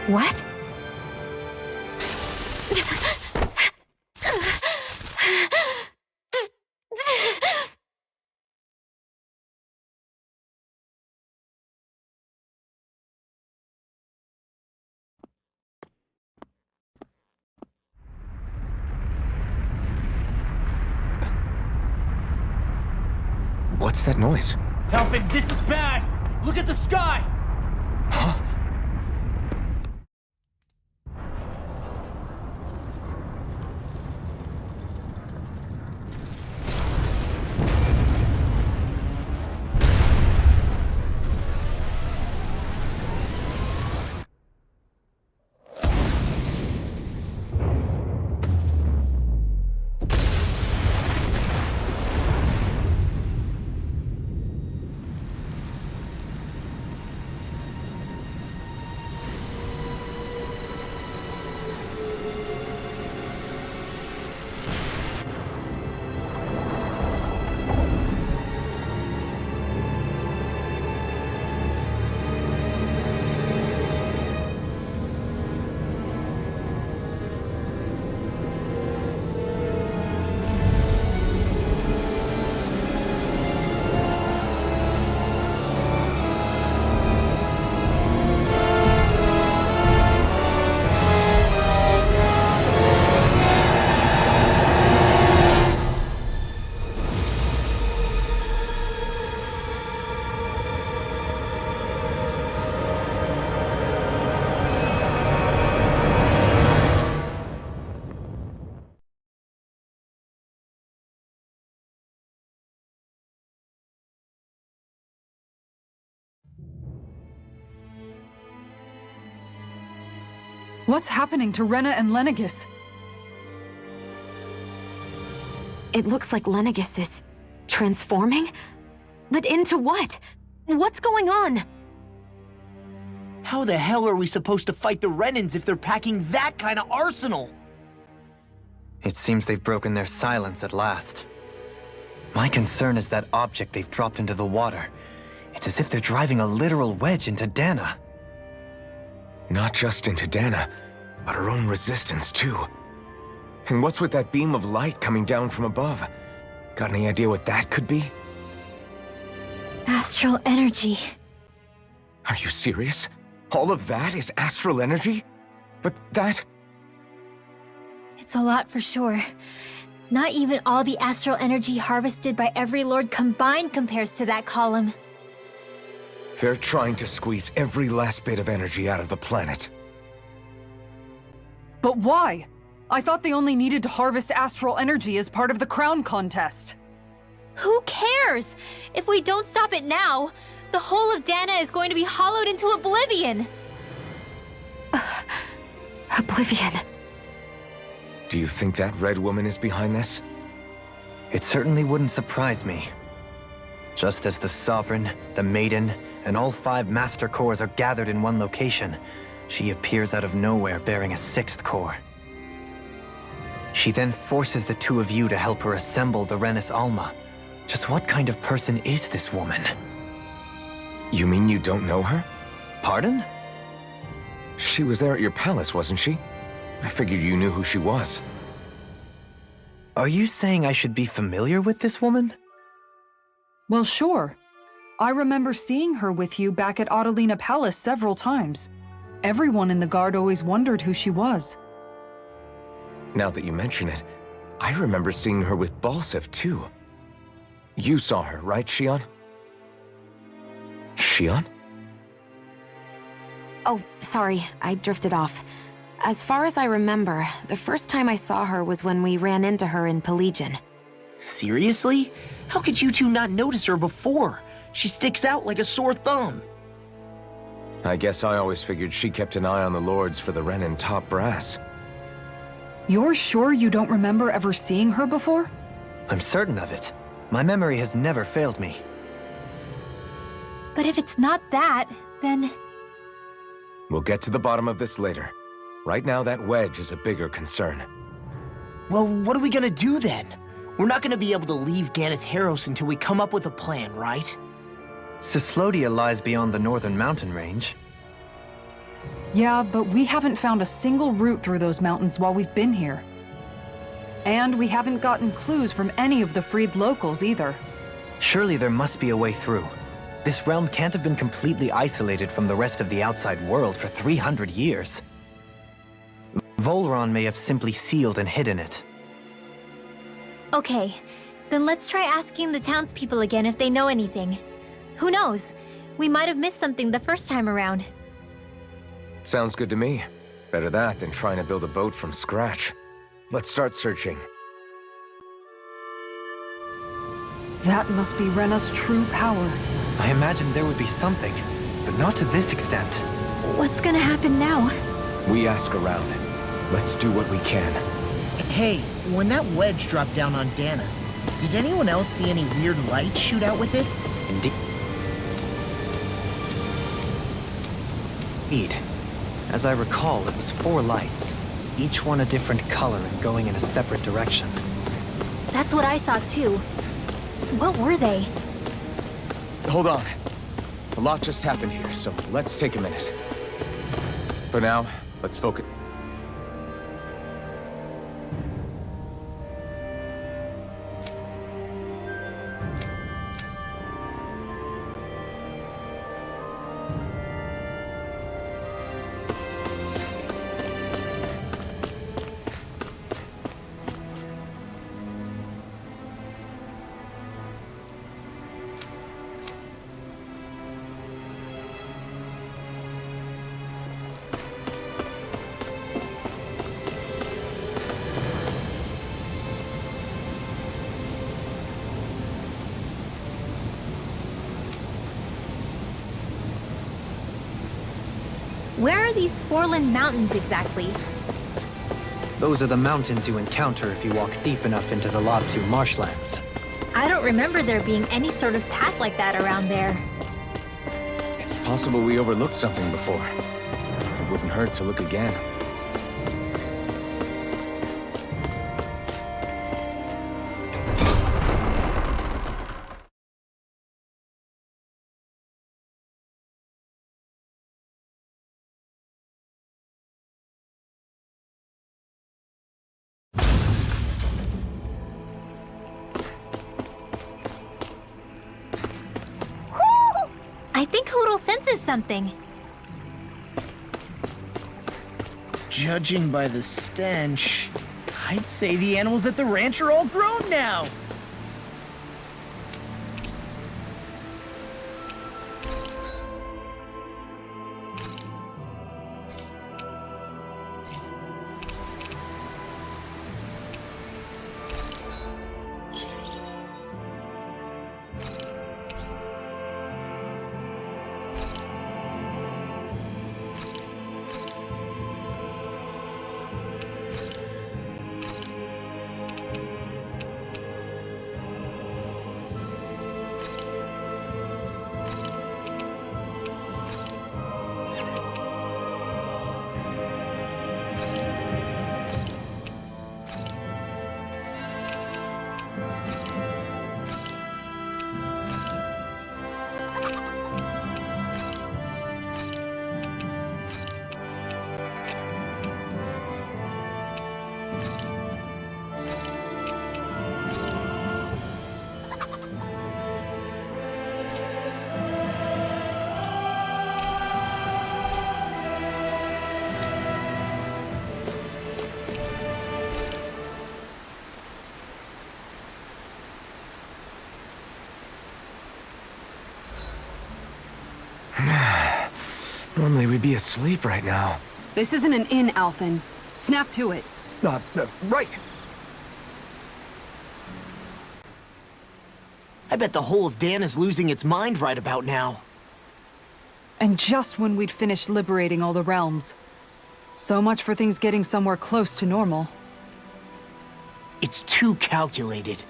What? What's that noise? Alfred, this is bad! Look at the sky! Huh? What's happening to Rena and Lenegis? It looks like Lenegis is transforming? But into what? What's going on? How the hell are we supposed to fight the Renans if they're packing that kind of arsenal? It seems they've broken their silence at last. My concern is that object they've dropped into the water. It's as if they're driving a literal wedge into Dana. Not just into Dana, but her own resistance, too. And what's with that beam of light coming down from above? Got any idea what that could be? Astral energy. Are you serious? All of that is astral energy? But that... It's a lot for sure. Not even all the astral energy harvested by every lord combined compares to that column. They're trying to squeeze every last bit of energy out of the planet. But why? I thought they only needed to harvest astral energy as part of the crown contest. Who cares? If we don't stop it now, the whole of Dana is going to be hollowed into oblivion. Oblivion. Do you think that red woman is behind this? It certainly wouldn't surprise me. Just as the Sovereign, the Maiden, and all 5 Master Cores are gathered in one location, she appears out of nowhere bearing a 6th core. She then forces the 2 of you to help her assemble the Renis Alma. Just what kind of person is this woman? You mean you don't know her? Pardon? She was there at your palace, wasn't she? I figured you knew who she was. Are you saying I should be familiar with this woman? Well, sure. I remember seeing her with you back at Adelina Palace several times. Everyone in the guard always wondered who she was. Now that you mention it, I remember seeing her with Balsef, too. You saw her, right, Xion? Xion? Oh, sorry, I drifted off. As far as I remember, the first time I saw her was when we ran into her in Pelagian. Seriously? How could you two not notice her before? She sticks out like a sore thumb. I guess I always figured she kept an eye on the lords for the Renan top brass. You're sure you don't remember ever seeing her before? I'm certain of it. My memory has never failed me. But if it's not that, then... We'll get to the bottom of this later. Right now, that wedge is a bigger concern. Well, what are we gonna do then? We're not gonna be able to leave Ganeth Haros until we come up with a plan, right? Cyslodia lies beyond the northern mountain range. Yeah, but we haven't found a single route through those mountains while we've been here. And we haven't gotten clues from any of the freed locals either. Surely there must be a way through. This realm can't have been completely isolated from the rest of the outside world for 300 years. Volron may have simply sealed and hidden it. Okay, then let's try asking the townspeople again if they know anything. Who knows? We might have missed something the first time around. Sounds good to me. Better that than trying to build a boat from scratch. Let's start searching. That must be Rena's true power. I imagined there would be something, but not to this extent. What's gonna happen now? We ask around. Let's do what we can. Hey, when that wedge dropped down on Dana, did anyone else see any weird lights shoot out with it? Indeed. As I recall, it was 4 lights, each one a different color and going in a separate direction. That's what I saw too. What were they? Hold on. A lot just happened here, so let's take a minute. For now, let's focus. Where are these Forland Mountains exactly? Those are the mountains you encounter if you walk deep enough into the Labtu marshlands. I don't remember there being any sort of path like that around there. It's possible we overlooked something before. It wouldn't hurt to look again. I think Hoodle senses something. Judging by the stench, I'd say the animals at the ranch are all grown now. Normally we'd be asleep right now. This isn't an inn, Alphen. Snap to it. Right. I bet the whole of Dan is losing its mind right about now. And just when we'd finished liberating all the realms. So much for things getting somewhere close to normal. It's too calculated,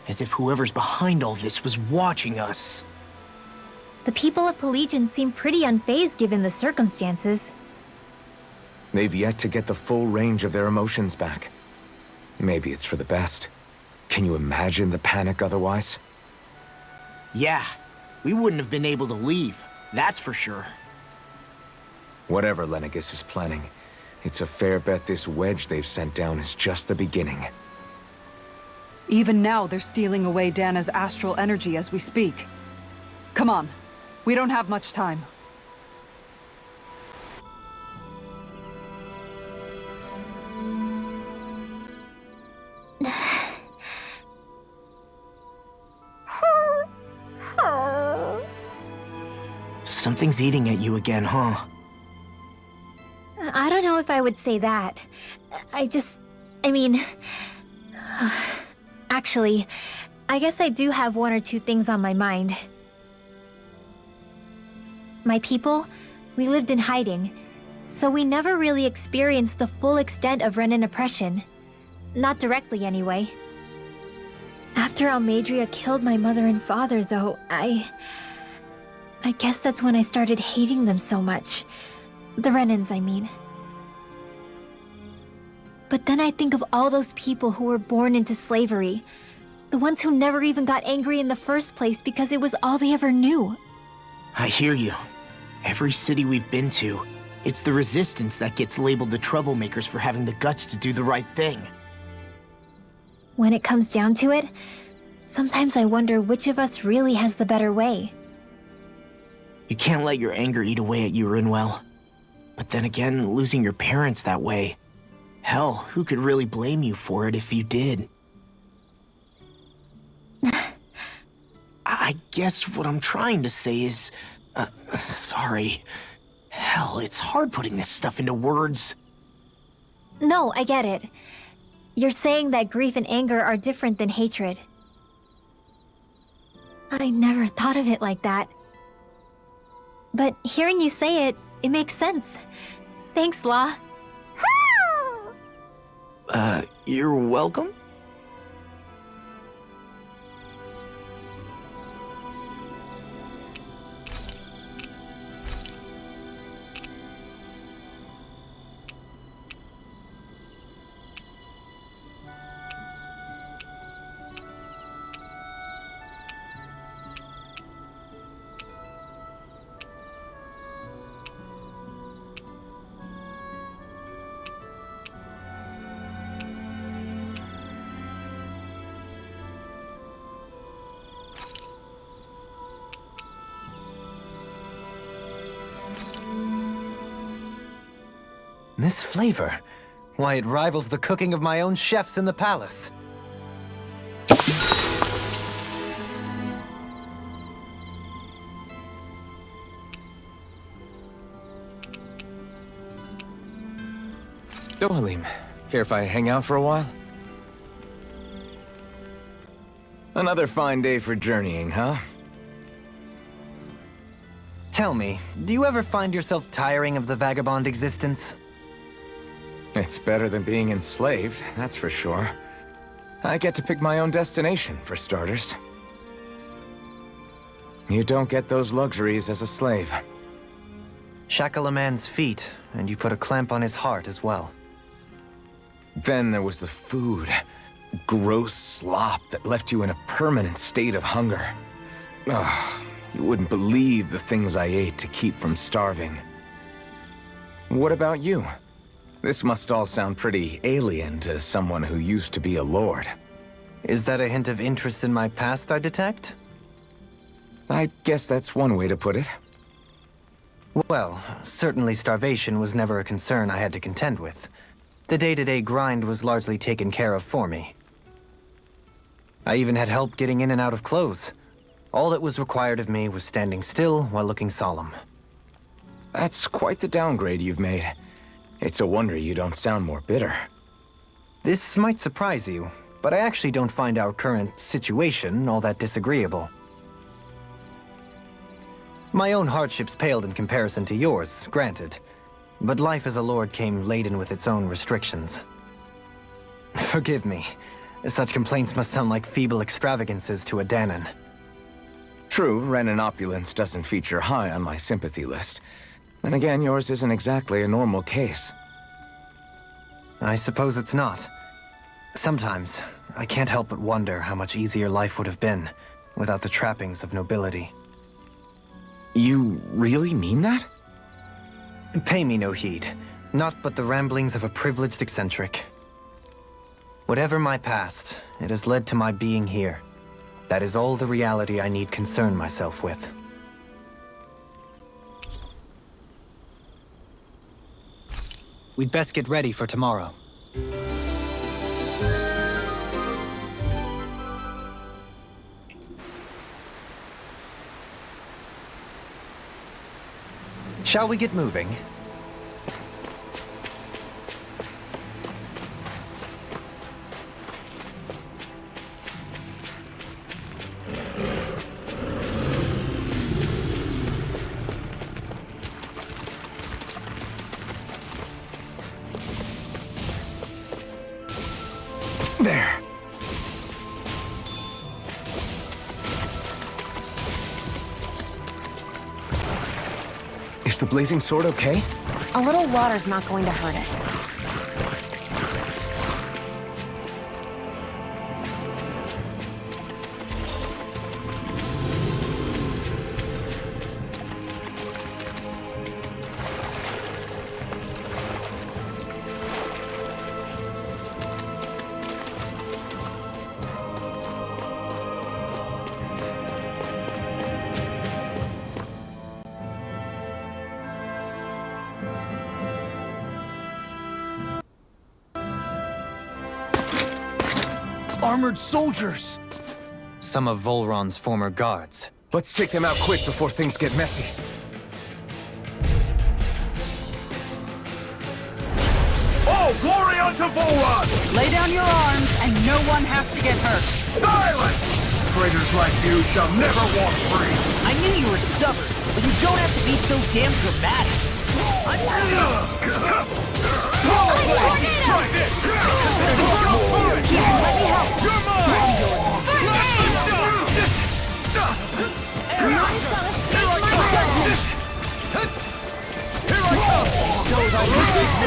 as if whoever's behind all this was watching us. The people of Pelegion seem pretty unfazed given the circumstances. They've yet to get the full range of their emotions back. Maybe it's for the best. Can you imagine the panic otherwise? Yeah, we wouldn't have been able to leave, that's for sure. Whatever Lenegis is planning, it's a fair bet this wedge they've sent down is just the beginning. Even now, they're stealing away Dana's astral energy as we speak. Come on. We don't have much time. Something's eating at you again, huh? I don't know if I would say that. I mean... Actually, I guess I do have one or two things on my mind. My people, we lived in hiding, so we never really experienced the full extent of Renan oppression. Not directly, anyway. After Almadria killed my mother and father, though, I guess that's when I started hating them so much. The Renans, I mean. But then I think of all those people who were born into slavery. The ones who never even got angry in the first place because it was all they ever knew. I hear you. Every city we've been to, it's the Resistance that gets labeled the troublemakers for having the guts to do the right thing. When it comes down to it, sometimes I wonder which of us really has the better way. You can't let your anger eat away at you, Rinwell. But then again, losing your parents that way... Hell, who could really blame you for it if you did? I guess what I'm trying to say is... sorry. Hell, it's hard putting this stuff into words. No, I get it. You're saying that grief and anger are different than hatred. I never thought of it like that. But hearing you say it, it makes sense. Thanks, La. You're welcome? This flavor, why, it rivals the cooking of my own chefs in the palace. Dohalim, care if I hang out for a while? Another fine day for journeying, huh? Tell me, do you ever find yourself tiring of the vagabond existence? It's better than being enslaved, that's for sure. I get to pick my own destination, for starters. You don't get those luxuries as a slave. Shackle a man's feet, and you put a clamp on his heart as well. Then there was the food. Gross slop that left you in a permanent state of hunger. Ugh, you wouldn't believe the things I ate to keep from starving. What about you? This must all sound pretty alien to someone who used to be a lord. Is that a hint of interest in my past I detect? I guess that's one way to put it. Well, certainly starvation was never a concern I had to contend with. The day-to-day grind was largely taken care of for me. I even had help getting in and out of clothes. All that was required of me was standing still while looking solemn. That's quite the downgrade you've made. It's a wonder you don't sound more bitter. This might surprise you, but I actually don't find our current situation all that disagreeable. My own hardships paled in comparison to yours, granted. But life as a lord came laden with its own restrictions. Forgive me. Such complaints must sound like feeble extravagances to a Danan. True, Renan opulence doesn't feature high on my sympathy list. Then again, yours isn't exactly a normal case. I suppose it's not. Sometimes, I can't help but wonder how much easier life would have been without the trappings of nobility. You really mean that? Pay me no heed. Naught but the ramblings of a privileged eccentric. Whatever my past, it has led to my being here. That is all the reality I need concern myself with. We'd best get ready for tomorrow. Shall we get moving? There. Is the blazing sword okay? A little water's not going to hurt it. Armored soldiers! Some of Volron's former guards. Let's take them out quick before things get messy. All glory unto Volron! Lay down your arms, and no one has to get hurt. Silence! Traitors like you shall never walk free! I knew you were stubborn, but you don't have to be so damn dramatic. Try this! Here, let me help. You're mine!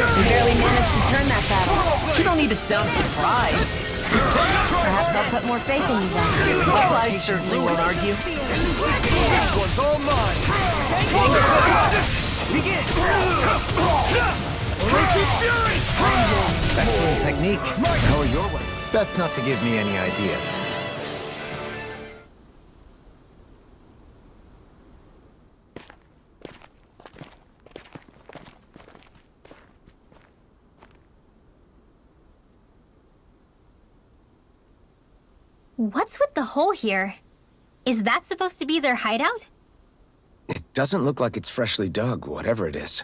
We barely managed to turn that battle. You don't need to sound surprised. Perhaps I'll put more faith in you then. Well, I certainly won't argue. This one's all mine! Begin! Excellent technique. How are your way? Best not to give me any ideas. What's with the hole here? Is that supposed to be their hideout? It doesn't look like it's freshly dug, whatever it is.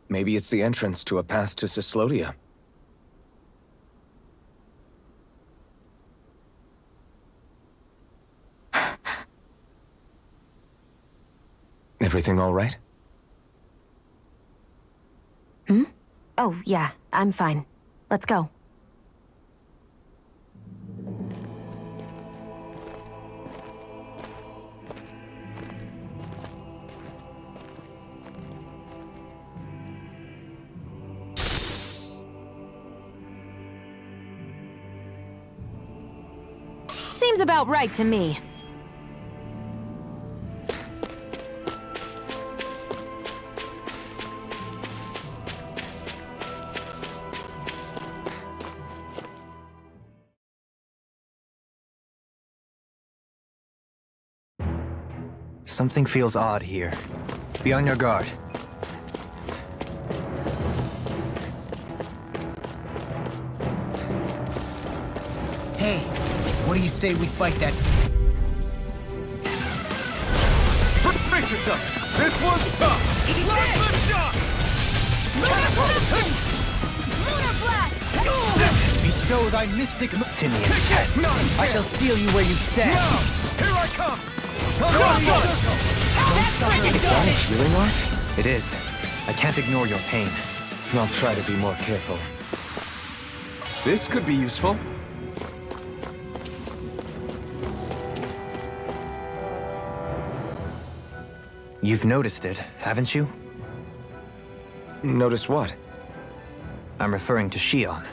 Maybe it's the entrance to a path to Cyslodia. Everything all right? Oh, yeah, I'm fine. Let's go. Seems about right to me. Something feels odd here. Be on your guard. Hey, what do you say we fight that? Brace yourselves! This one's tough! Bestow thy mystic Simeon. I shall seal you where you stand. Here I come! Is that a healing art? It is. I can't ignore your pain. I'll try to be more careful. This could be useful. You've noticed it, haven't you? Notice what? I'm referring to Shion.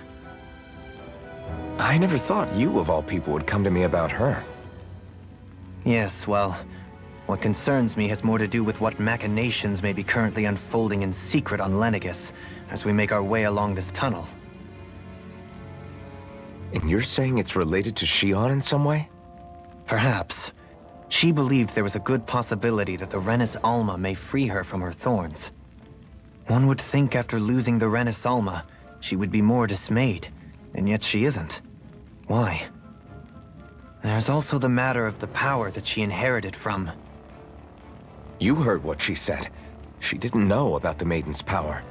I never thought you, of all people, would come to me about her. Yes, well, What concerns me has more to do with what machinations may be currently unfolding in secret on Lenegis as we make our way along this tunnel. And you're saying it's related to Shion in some way? Perhaps. She believed there was a good possibility that the Renis Alma may free her from her thorns. One would think after losing the Renis Alma, she would be more dismayed, and yet she isn't. Why? There's also the matter of the power that she inherited from... You heard what she said. She didn't know about the Maiden's power.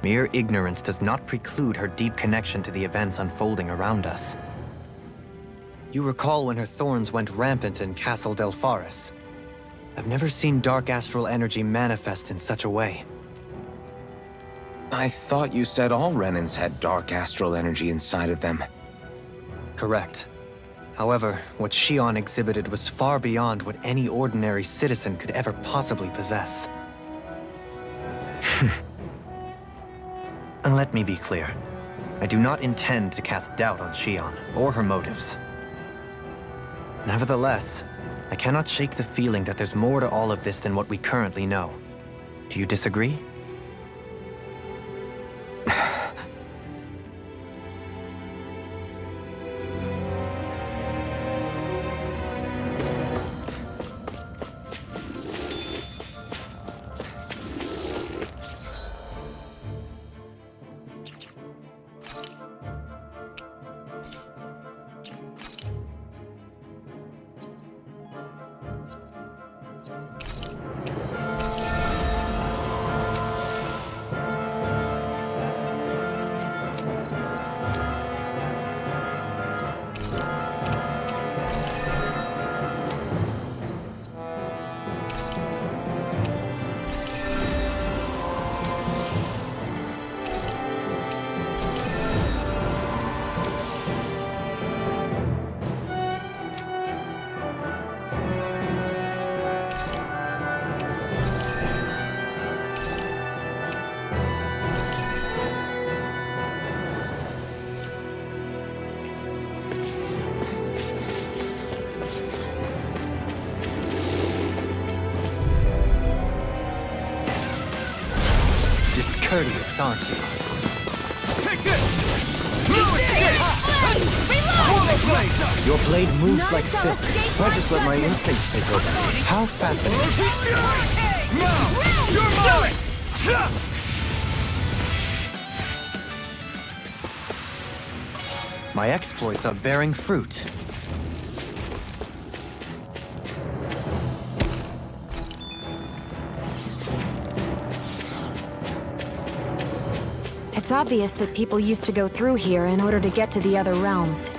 Mere ignorance does not preclude her deep connection to the events unfolding around us. You recall when her thorns went rampant in Castle Delpharis. I've never seen dark astral energy manifest in such a way. I thought you said all Renins had dark astral energy inside of them. Correct. However, what Shion exhibited was far beyond what any ordinary citizen could ever possibly possess. And let me be clear. I do not intend to cast doubt on Shion or her motives. Nevertheless, I cannot shake the feeling that there's more to all of this than what we currently know. Do you disagree? Discourteous, aren't you? Take this! Your blade moves like silk. Why just let my instincts take over? How fascinating. Now! You're mine! My exploits are bearing fruit. It's obvious that people used to go through here in order to get to the other realms.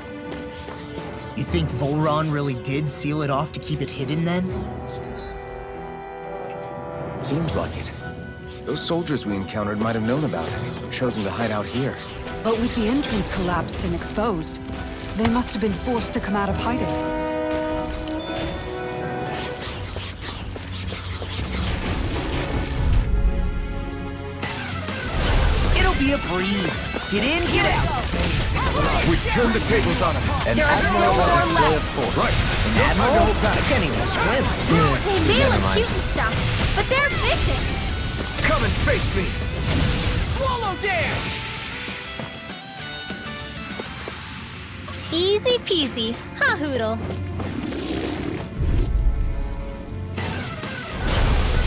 You think Volron really did seal it off to keep it hidden then? Seems like it. Those soldiers we encountered might have known about it, but chosen to hide out here. But with the entrance collapsed and exposed, they must have been forced to come out of hiding. It'll be a breeze. Get in, get out. We've turned the tables on him. And There are Admiral still has more a left. force. Right. Admiral, I can't even swim. They Never look mind. cute and stuff, but they're missing. Come and face me. Swallow dare! Easy peasy, ha Hoodle.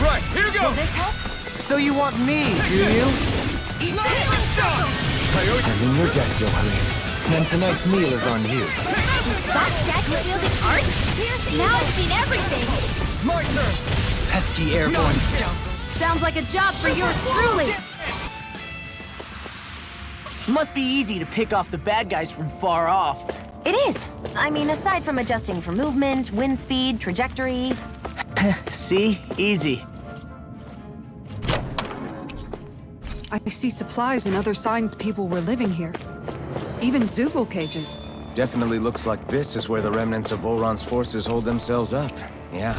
Right, here goes! So you want me, do you? I'm in your debt, Johanny. And tonight's meal is on you. That statue wielding art? Now I've seen everything. My turn! Pesky airborne Sounds like a job for yours truly. Must be easy to pick off the bad guys from far off. It is. I mean, aside from adjusting for movement, wind speed, trajectory... See? Easy. I see supplies and other signs people were living here. Even Zoogle cages. Definitely looks like this is where the remnants of Volron's forces hold themselves up. Yeah.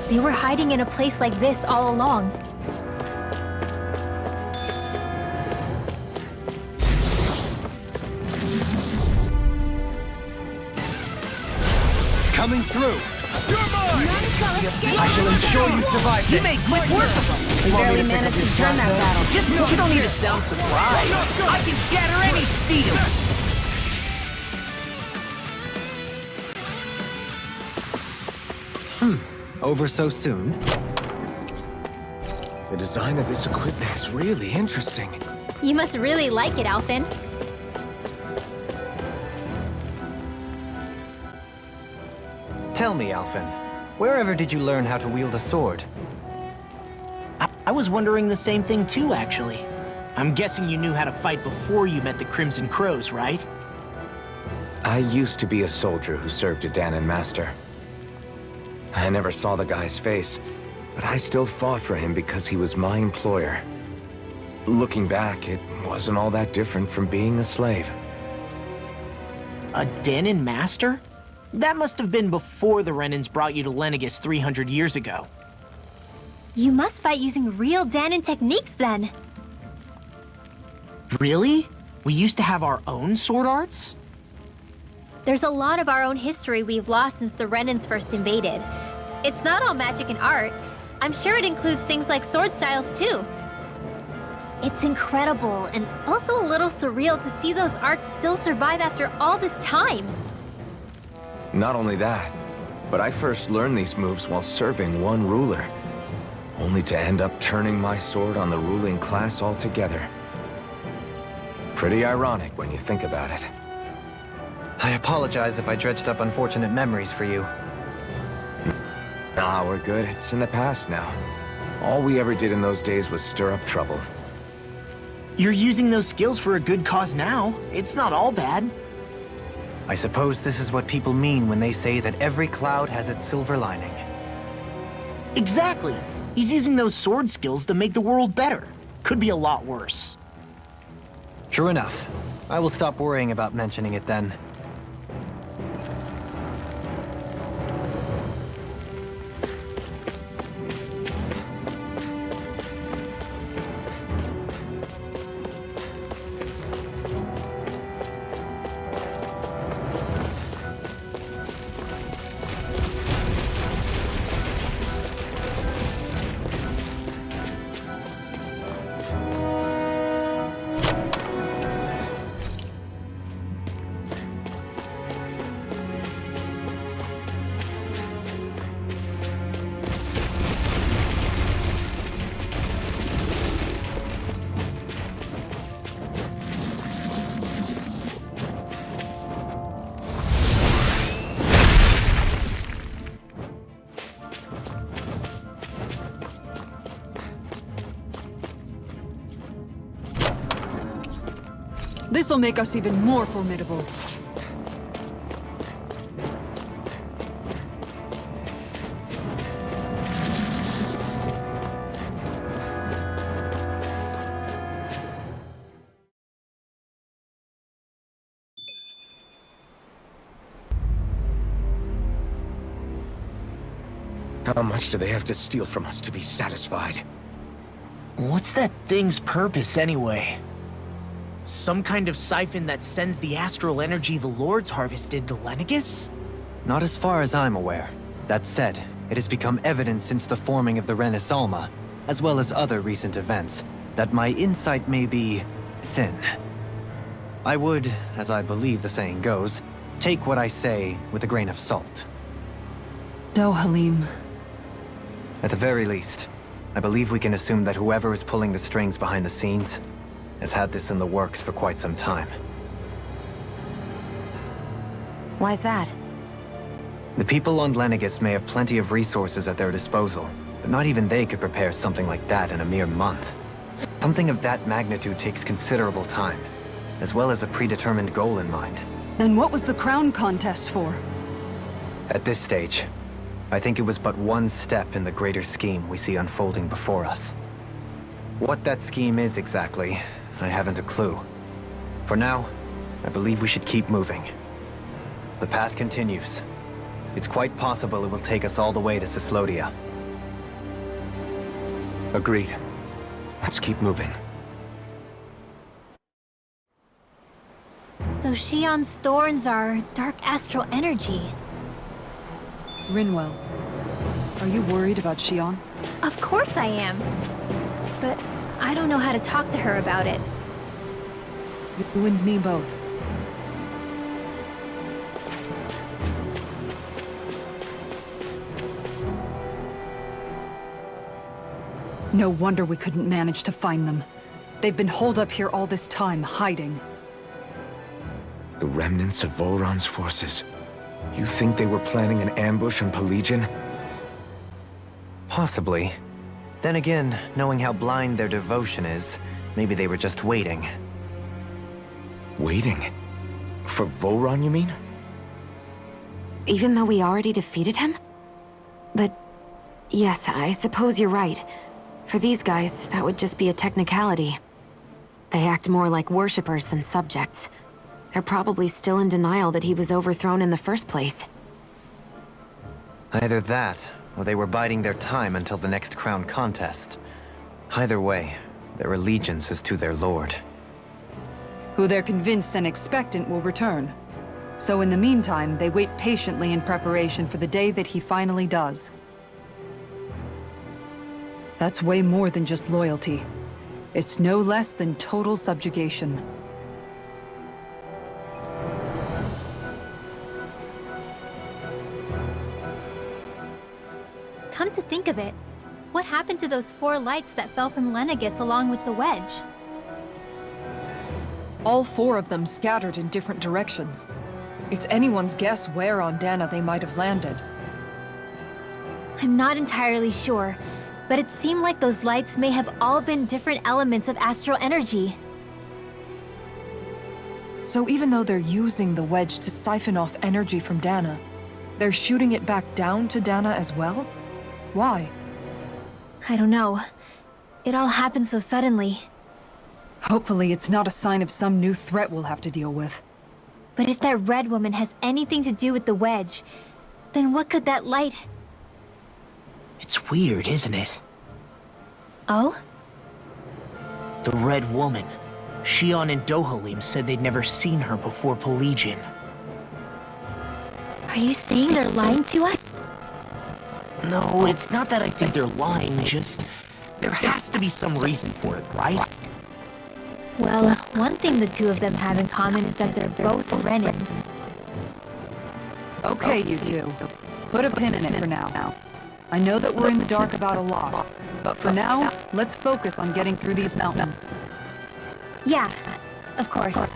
They were hiding in a place like this all along. coming through. I shall ensure you survive. You made quick work of them. We barely managed to turn that battle. Just you don't need to sound surprised. I can shatter any steel. Over so soon? The design of this equipment is really interesting. You must really like it, Alphen. Tell me, Alphen, wherever did you learn how to wield a sword? I was wondering the same thing too, actually. I'm guessing you knew how to fight before you met the Crimson Crows, right? I used to be a soldier who served a Danon master. I never saw the guy's face, but I still fought for him because he was my employer. Looking back, it wasn't all that different from being a slave. A Danon master? That must have been before the Renans brought you to Lenegis 300 years ago. You must fight using real Danon techniques then. Really? We used to have our own sword arts? There's a lot of our own history we've lost since the Renans first invaded. It's not all magic and art. I'm sure it includes things like sword styles too. It's incredible and also a little surreal to see those arts still survive after all this time. Not only that, but I first learned these moves while serving one ruler, only to end up turning my sword on the ruling class altogether. Pretty ironic when you think about it. I apologize if I dredged up unfortunate memories for you. Nah, we're good. It's in the past now. All we ever did in those days was stir up trouble. You're using those skills for a good cause now. It's not all bad. I suppose this is what people mean when they say that every cloud has its silver lining. Exactly. He's using those sword skills to make the world better. Could be a lot worse. True enough. I will stop worrying about mentioning it then. This'll make us even more formidable. How much do they have to steal from us to be satisfied? What's that thing's purpose anyway? Some kind of siphon that sends the astral energy the Lords harvested to Lenegis? Not as far as I'm aware. That said, it has become evident since the forming of the Renis Alma, as well as other recent events, that my insight may be thin. I would, as I believe the saying goes, take what I say with a grain of salt. No, Halim. At the very least, I believe we can assume that whoever is pulling the strings behind the scenes has had this in the works for quite some time. Why's that? The people on Lenegis may have plenty of resources at their disposal, but not even they could prepare something like that in a mere month. Something of that magnitude takes considerable time, as well as a predetermined goal in mind. Then what was the crown contest for? At this stage, I think it was but one step in the greater scheme we see unfolding before us. What that scheme is exactly, I haven't a clue. For now, I believe we should keep moving. The path continues. It's quite possible it will take us all the way to Cyslodia. Agreed. Let's keep moving. So Shion's thorns are dark astral energy. Rinwell, are you worried about Shion? Of course I am. But I don't know how to talk to her about it. You and me both. No wonder we couldn't manage to find them. They've been holed up here all this time, hiding. The remnants of Volron's forces. You think they were planning an ambush on Pelegion? Possibly. Then again, knowing how blind their devotion is, maybe they were just waiting. Waiting? For Volron, you mean? Even though we already defeated him? But yes, I suppose you're right. For these guys, that would just be a technicality. They act more like worshippers than subjects. They're probably still in denial that he was overthrown in the first place. Either that, or they were biding their time until the next crown contest. Either way, their allegiance is to their lord. Who they're convinced and expectant will return. So in the meantime, they wait patiently in preparation for the day that he finally does. That's way more than just loyalty. It's no less than total subjugation. Come to think of it, what happened to those 4 lights that fell from Lenegis along with the wedge? All 4 of them scattered in different directions. It's anyone's guess where on Dana they might have landed. I'm not entirely sure, but it seemed like those lights may have all been different elements of astral energy. So even though they're using the wedge to siphon off energy from Dana, they're shooting it back down to Dana as well? Why? I don't know. It all happened so suddenly. Hopefully it's not a sign of some new threat we'll have to deal with. But if that red woman has anything to do with the wedge, then what could that light... It's weird, isn't it? Oh? The Red Woman. Shion and Dohalim said they'd never seen her before Pelegion. Are you saying they're lying to us? No, it's not that I think they're lying, just... there has to be some reason for it, right? Well, one thing the 2 of them have in common is that they're both Renans. Okay, you 2. Put a pin in it for now. I know that we're in the dark about a lot, but for now, let's focus on getting through these mountains. Yeah, of course.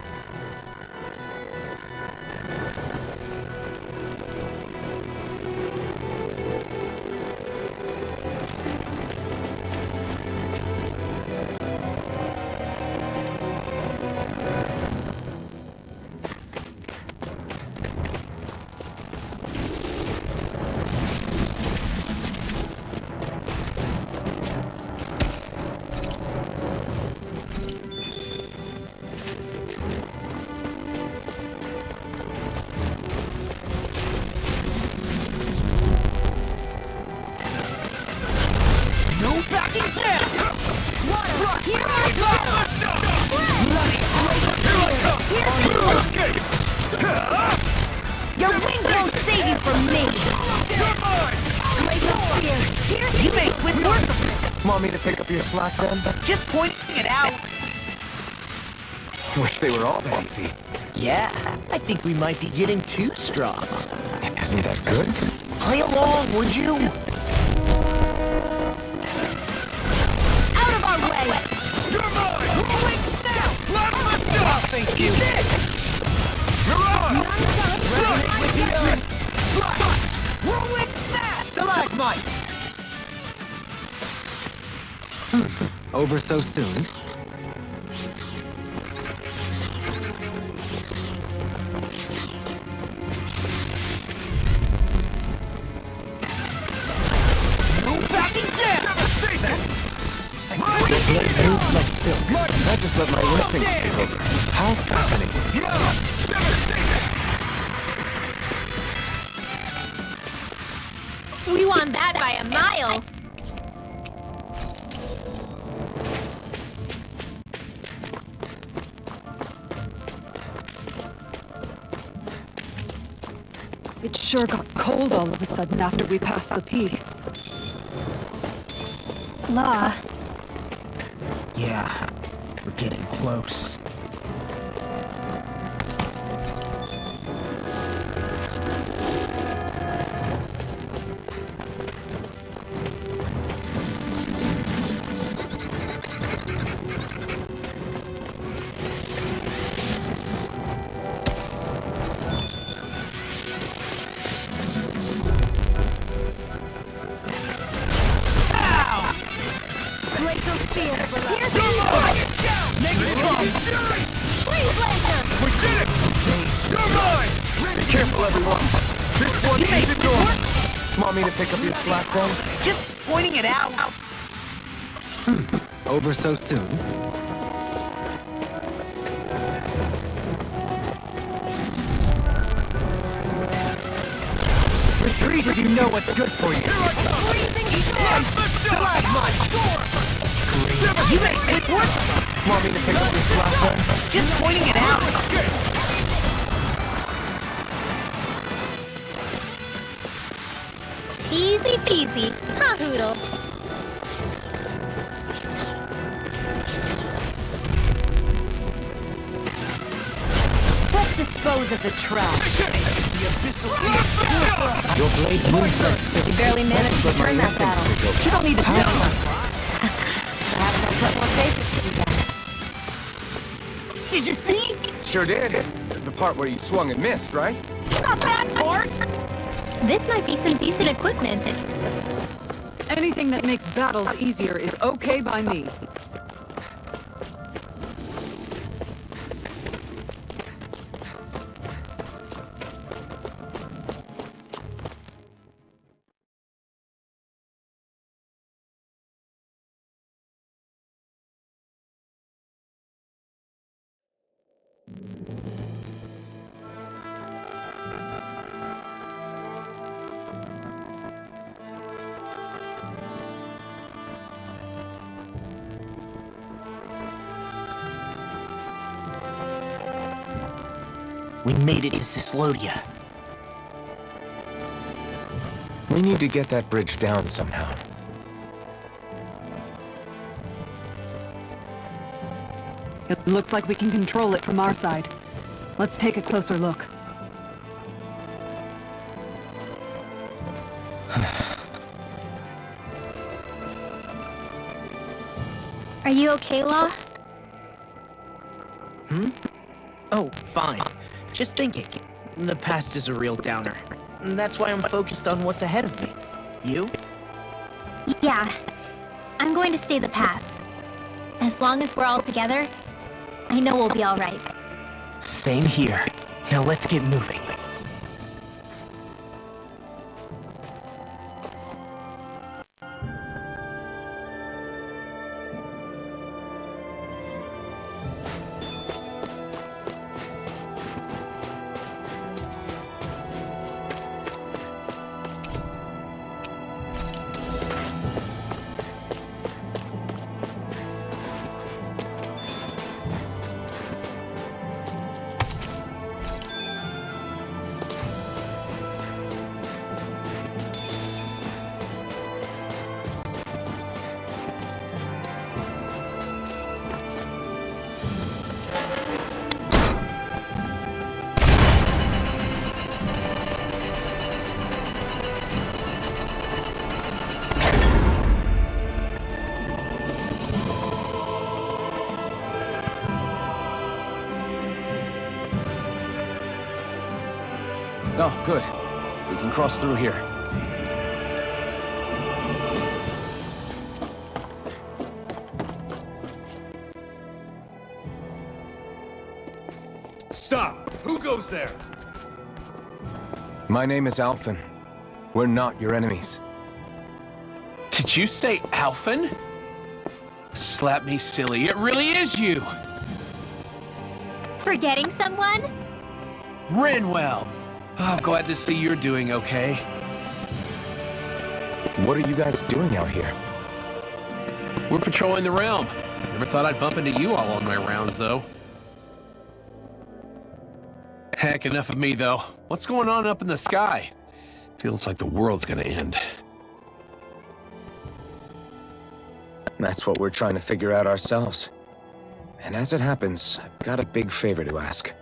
Your wings won't save you from me! You make quick work of it! Want me to pick up your slack then? Just pointing it out. Wish they were all that easy. Yeah, I think we might be getting too strong. Isn't that good? Play along, would you? Out of our way! You're mine! Rolling now! Oh, Thank you. you're on! Rolling smash! Stalagmite! Over so soon? I just let my instincts take over. How fascinating. We won that by a mile! It sure got cold all of a sudden after we passed the peak. La, Yeah, we're getting close. Glacial Spear. Here's Come on! Freeze Laser! We did it! You're mine! Be careful, everyone. This one needs to go. Want me to pick up your slack then? Just pointing it out. Over so soon? Retreat if you know what's good for you. Freezing Storm! You make quick work. Want me to pick up your slack then? Just pointing it out. easy peasy. Ha hoodle. Let's dispose of the trash. Your blade moves like silk. You barely managed to turn that battle. You don't need to tell us. Perhaps I'll put more faith into you then. Did you see? Sure did. The part where you swung and missed, right? Not that part! This might be some decent equipment. Anything that makes battles easier is okay by me. We made it to Cislodia. We need to get that bridge down somehow. It looks like we can control it from our side. Let's take a closer look. Are you okay, Law? Oh, fine. Just thinking. The past is a real downer. That's why I'm focused on what's ahead of me. You? Yeah. I'm going to stay the path. As long as we're all together, I know we'll be all right. Same here. Now let's get moving. Oh, good. We can cross through here. Stop! Who goes there? My name is Alphen. We're not your enemies. Did you say Alphen? Slap me silly, it really is you! Forgetting someone? Rinwell! Oh, glad to see you're doing okay. What are you guys doing out here? We're patrolling the realm. Never thought I'd bump into you all on my rounds, though. Heck, enough of me, though. What's going on up in the sky? Feels like the world's gonna end. That's what we're trying to figure out ourselves. And as it happens, I've got a big favor to ask.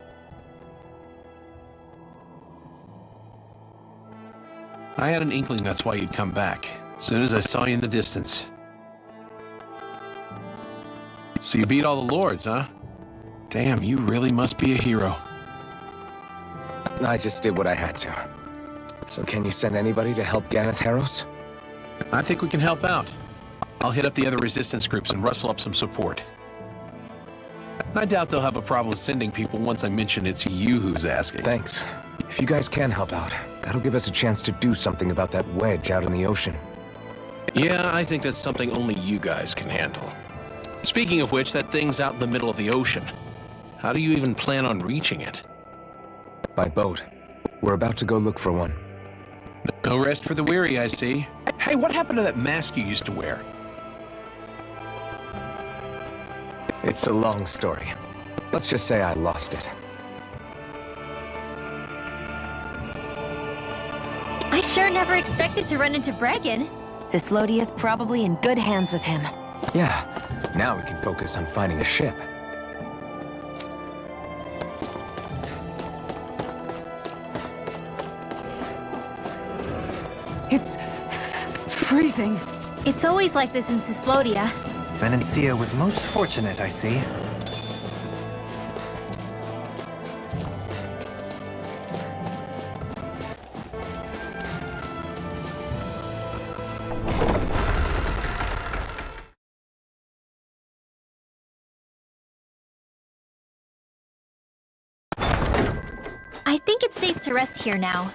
I had an inkling that's why you'd come back, as soon as I saw you in the distance. So you beat all the lords, huh? Damn, you really must be a hero. I just did what I had to. So can you send anybody to help Ganeth Harros? I think we can help out. I'll hit up the other resistance groups and rustle up some support. I doubt they'll have a problem sending people once I mention it's you who's asking. Thanks. If you guys can help out, that'll give us a chance to do something about that wedge out in the ocean. Yeah, I think that's something only you guys can handle. Speaking of which, that thing's out in the middle of the ocean. How do you even plan on reaching it? By boat. We're about to go look for one. No rest for the weary, I see. Hey, what happened to that mask you used to wear? It's a long story. Let's just say I lost it. I sure never expected to run into Bregan. Cyslodia's probably in good hands with him. Yeah, now we can focus on finding the ship. It's freezing. It's always like this in Cyslodia. Venencia was most fortunate, I see. I think it's safe to rest here now.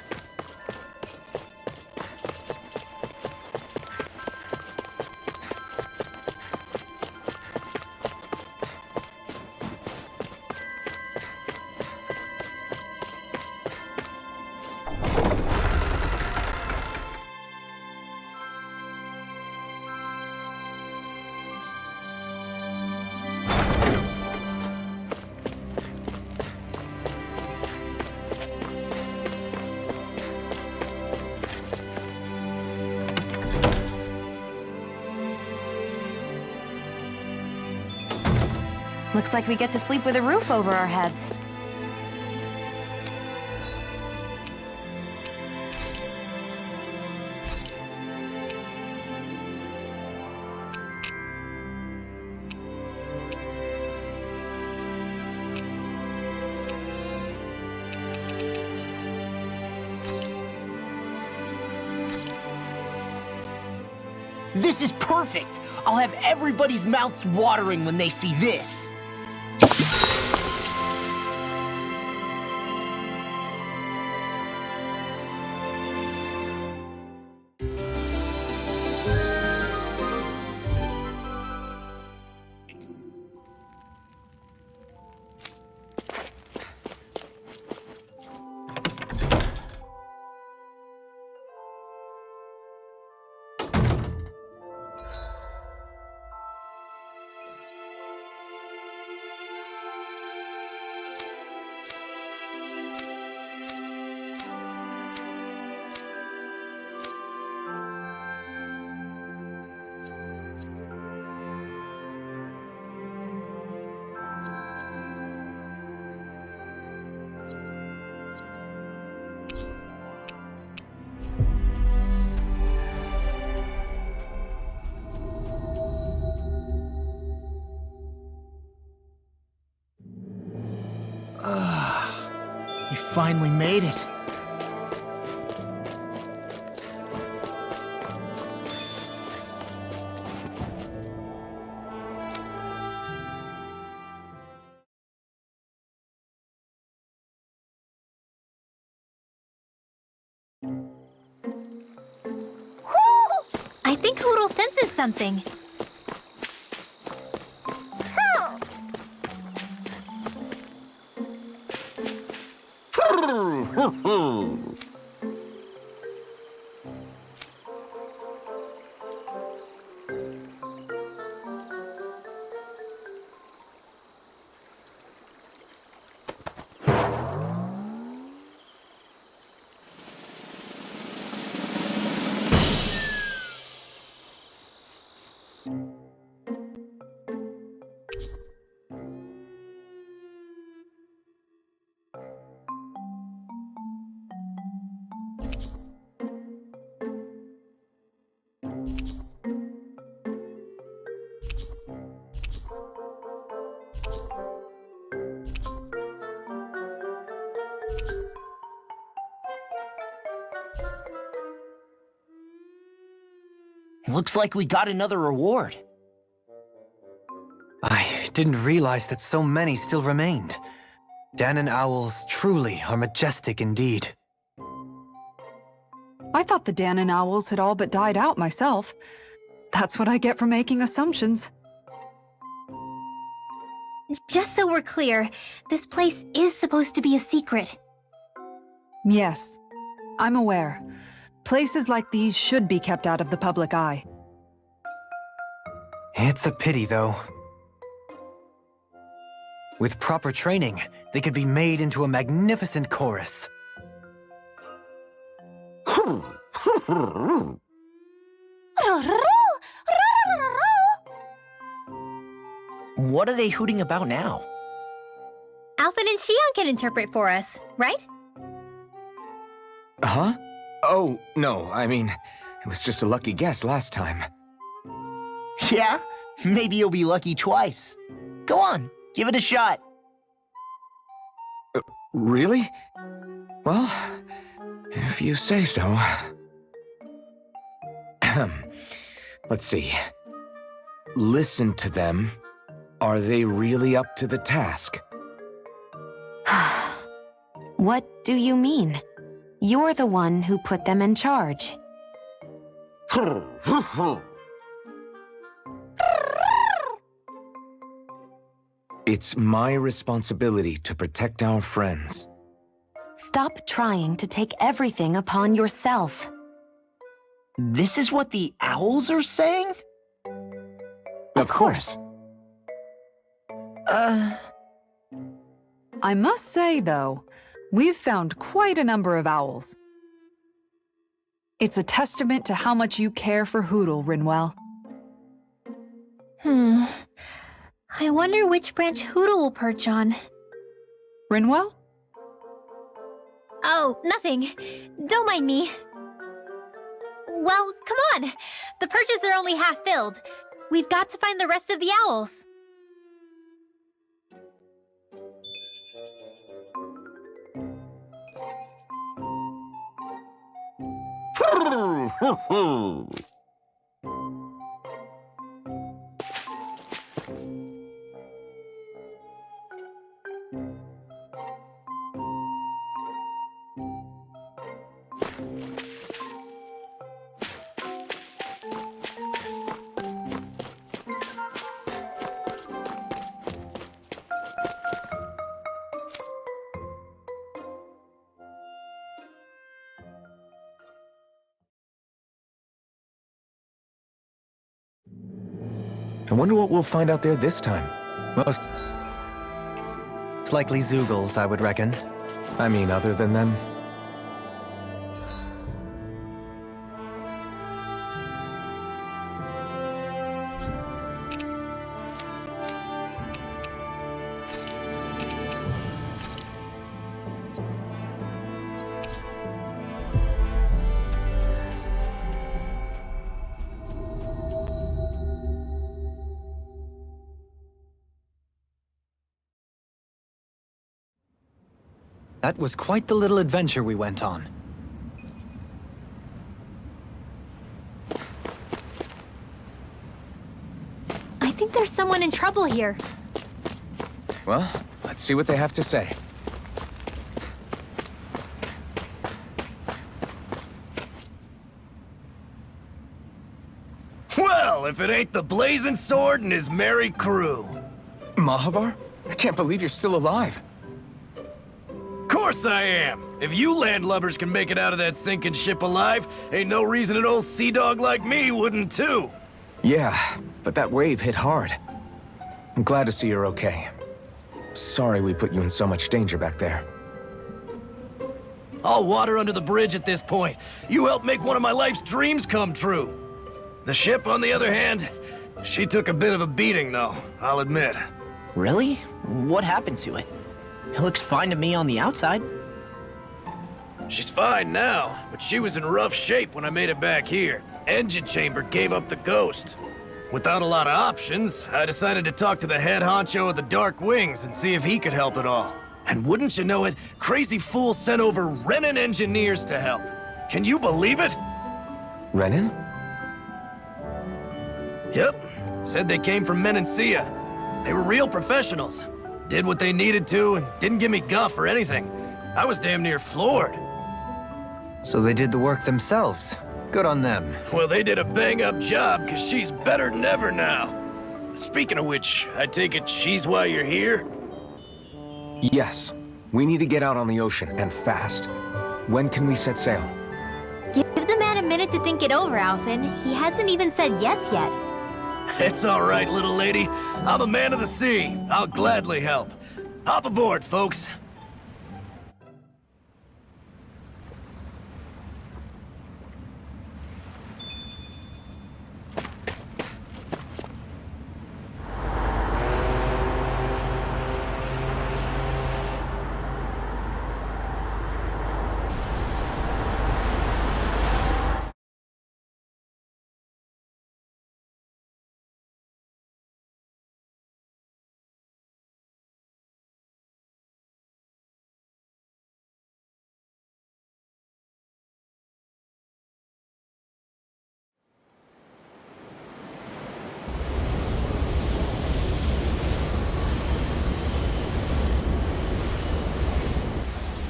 Looks like we get to sleep with a roof over our heads. This is perfect! I'll have everybody's mouths watering when they see this. You finally made it. I think Hoodle senses something. Looks like we got another reward. I didn't realize that so many still remained. Danon owls truly are majestic indeed. I thought the Danon owls had all but died out myself. That's what I get for making assumptions. Just so we're clear, this place is supposed to be a secret. Yes, I'm aware. Places like these should be kept out of the public eye. It's a pity, though. With proper training, they could be made into a magnificent chorus. What are they hooting about now? Alfred and Xion can interpret for us, right? Huh? Oh, no, I mean, it was just a lucky guess last time. Yeah? Maybe you'll be lucky twice. Go on, give it a shot. Really? Well, if you say so. Let's see. Listen to them. Are they really up to the task? What do you mean? You're the one who put them in charge. It's my responsibility to protect our friends. Stop trying to take everything upon yourself. This is what the owls are saying? Of course. I must say, though, we've found quite a number of owls. It's a testament to how much you care for Hootle, Rinwell. I wonder which branch Hootle will perch on. Rinwell? Oh, nothing. Don't mind me. Well, come on. The perches are only half filled. We've got to find the rest of the owls. I wonder what we'll find out there this time. Most likely Zoogles, I would reckon. I mean, other than them. That was quite the little adventure we went on. I think there's someone in trouble here. Well, let's see what they have to say. Well, if it ain't the Blazing Sword and his merry crew. Mahavar? I can't believe you're still alive. Course I am. If you landlubbers can make it out of that sinking ship alive, ain't no reason an old sea dog like me wouldn't too. Yeah, but that wave hit hard. I'm glad to see you're okay. Sorry we put you in so much danger back there. All water under the bridge at this point. You helped make one of my life's dreams come true. The ship, on the other hand, she took a bit of a beating though, I'll admit. Really? What happened to it? It looks fine to me on the outside. She's fine now, but she was in rough shape when I made it back here. Engine chamber gave up the ghost. Without a lot of options, I decided to talk to the head honcho of the Dark Wings and see if he could help at all. And wouldn't you know it, Crazy Fool sent over Renan engineers to help. Can you believe it? Renan? Yep. Said they came from Menancia. They were real professionals. Did what they needed to and didn't give me guff or anything. I was damn near floored. So they did the work themselves. Good on them. Well, they did a bang-up job, because she's better than ever now. Speaking of which, I take it she's why you're here? Yes. We need to get out on the ocean, and fast. When can we set sail? Give the man a minute to think it over, Alphen. He hasn't even said yes yet. It's all right, little lady. I'm a man of the sea. I'll gladly help. Hop aboard, folks.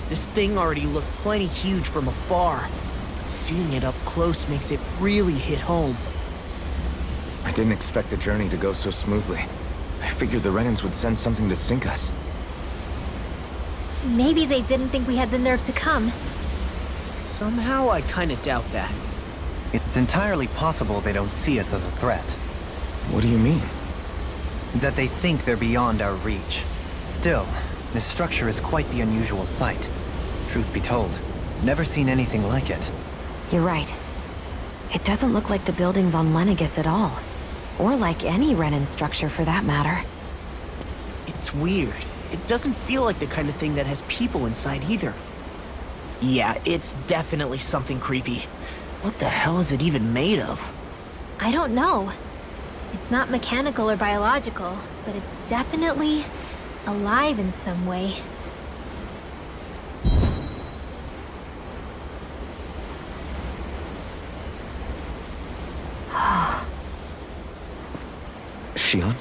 This thing already looked plenty huge from afar. Seeing it up close makes it really hit home. I didn't expect the journey to go so smoothly. I figured the Renans would send something to sink us. Maybe they didn't think we had the nerve to come. Somehow I kinda doubt that. It's entirely possible they don't see us as a threat. What do you mean? That they think they're beyond our reach. Still, this structure is quite the unusual sight. Truth be told, never seen anything like it. You're right. It doesn't look like the buildings on Lenegis at all. Or like any Renan structure for that matter. It's weird. It doesn't feel like the kind of thing that has people inside either. Yeah, it's definitely something creepy. What the hell is it even made of? I don't know. It's not mechanical or biological, but it's definitely alive in some way. Shion?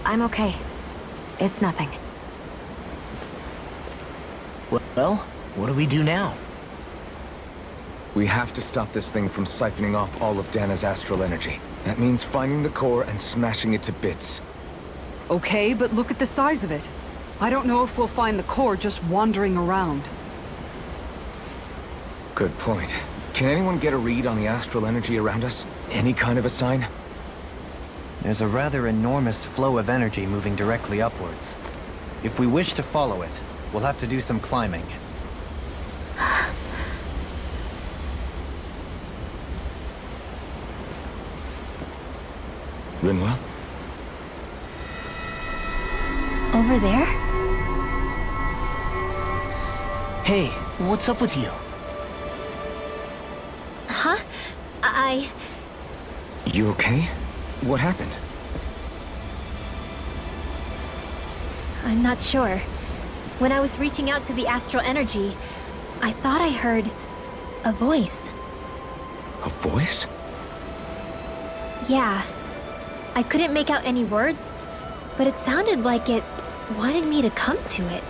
I'm okay. It's nothing. Well, what do we do now? We have to stop this thing from siphoning off all of Dana's astral energy. That means finding the core and smashing it to bits. Okay, but look at the size of it. I don't know if we'll find the core just wandering around. Good point. Can anyone get a read on the astral energy around us? Any kind of a sign? There's a rather enormous flow of energy moving directly upwards. If we wish to follow it, we'll have to do some climbing. Rinwell? Over there? Hey, what's up with you? Huh? You okay? What happened? I'm not sure. When I was reaching out to the astral energy, I thought I heard a voice. A voice? Yeah. I couldn't make out any words, but it sounded like it wanted me to come to it.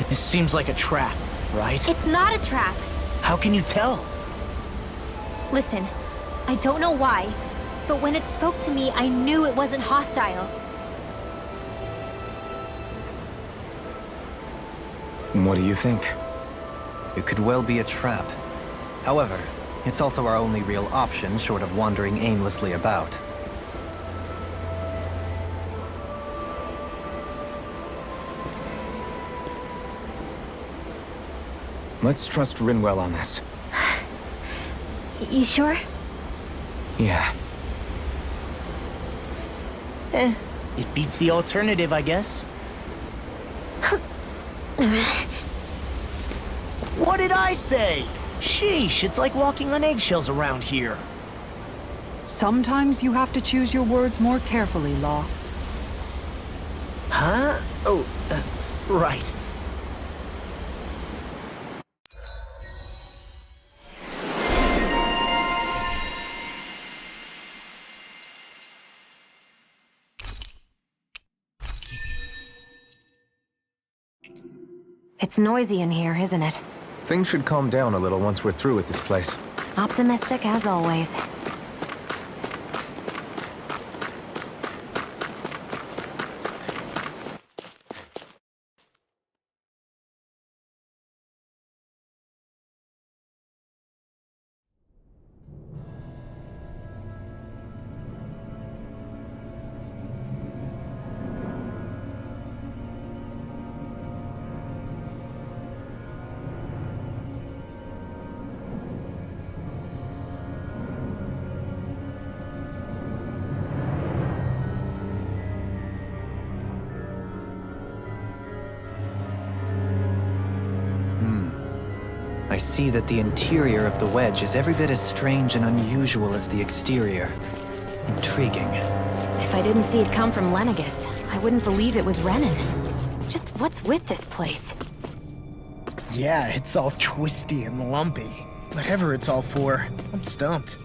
This seems like a trap, right? It's not a trap. How can you tell? Listen, I don't know why, but when it spoke to me, I knew it wasn't hostile. What do you think? It could well be a trap. However, it's also our only real option short of wandering aimlessly about. Let's trust Rinwell on this. You sure? Yeah. It beats the alternative, I guess. What did I say? Sheesh, it's like walking on eggshells around here. Sometimes you have to choose your words more carefully, Law. Huh? Oh, right. It's noisy in here, isn't it? Things should calm down a little once we're through with this place. Optimistic as always. I see that the interior of the wedge is every bit as strange and unusual as the exterior. Intriguing. If I didn't see it come from Lenegus, I wouldn't believe it was Renan. Just what's with this place? Yeah, it's all twisty and lumpy. Whatever it's all for, I'm stumped.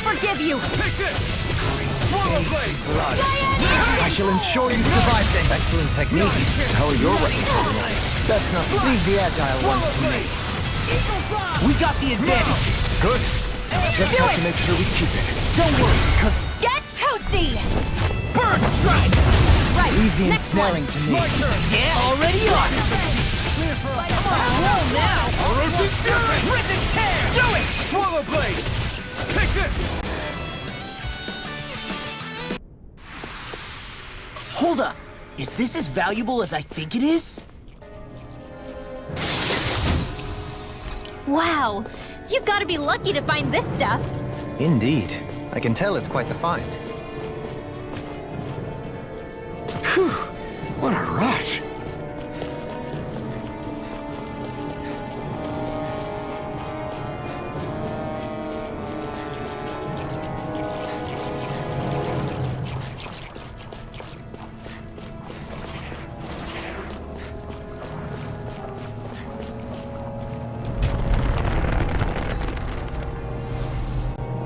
Forgive you! Take this! Swallow blade! I shall ensure you survive this. Excellent technique. How are your weapons holding up? That's not. Leave the agile ones to me. We got the advantage! Good. Just have to make sure we keep it. Don't worry, cause Get toasty! bird strike! Right, Leave the next one. ensnaring to me. My turn! Yeah, already on! I'm on a roll now! Erosion Fury! Rip and tear! Do it! Swallow blade! Take this! Hold up! Is this as valuable as I think it is? Wow, you've got to be lucky to find this stuff. Indeed. I can tell it's quite the find. Phew, what a rush.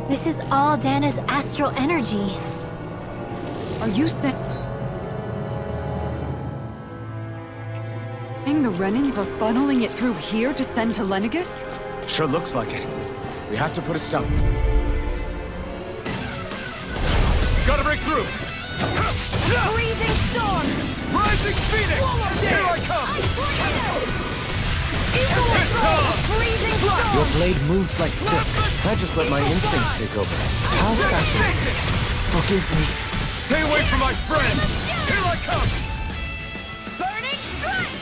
This is all Dana's astral energy. Are you saying the Renans are funneling it through here to send to Lenegus? Sure looks like it. We have to put a stop. Gotta break through! Freezing storm! Rising Phoenix! Here I come! Freezing storm! Your blade moves like silk. I just let my instincts take over. How fascinating. Forgive me. Stay away from my friend! Here I come! Burning strike!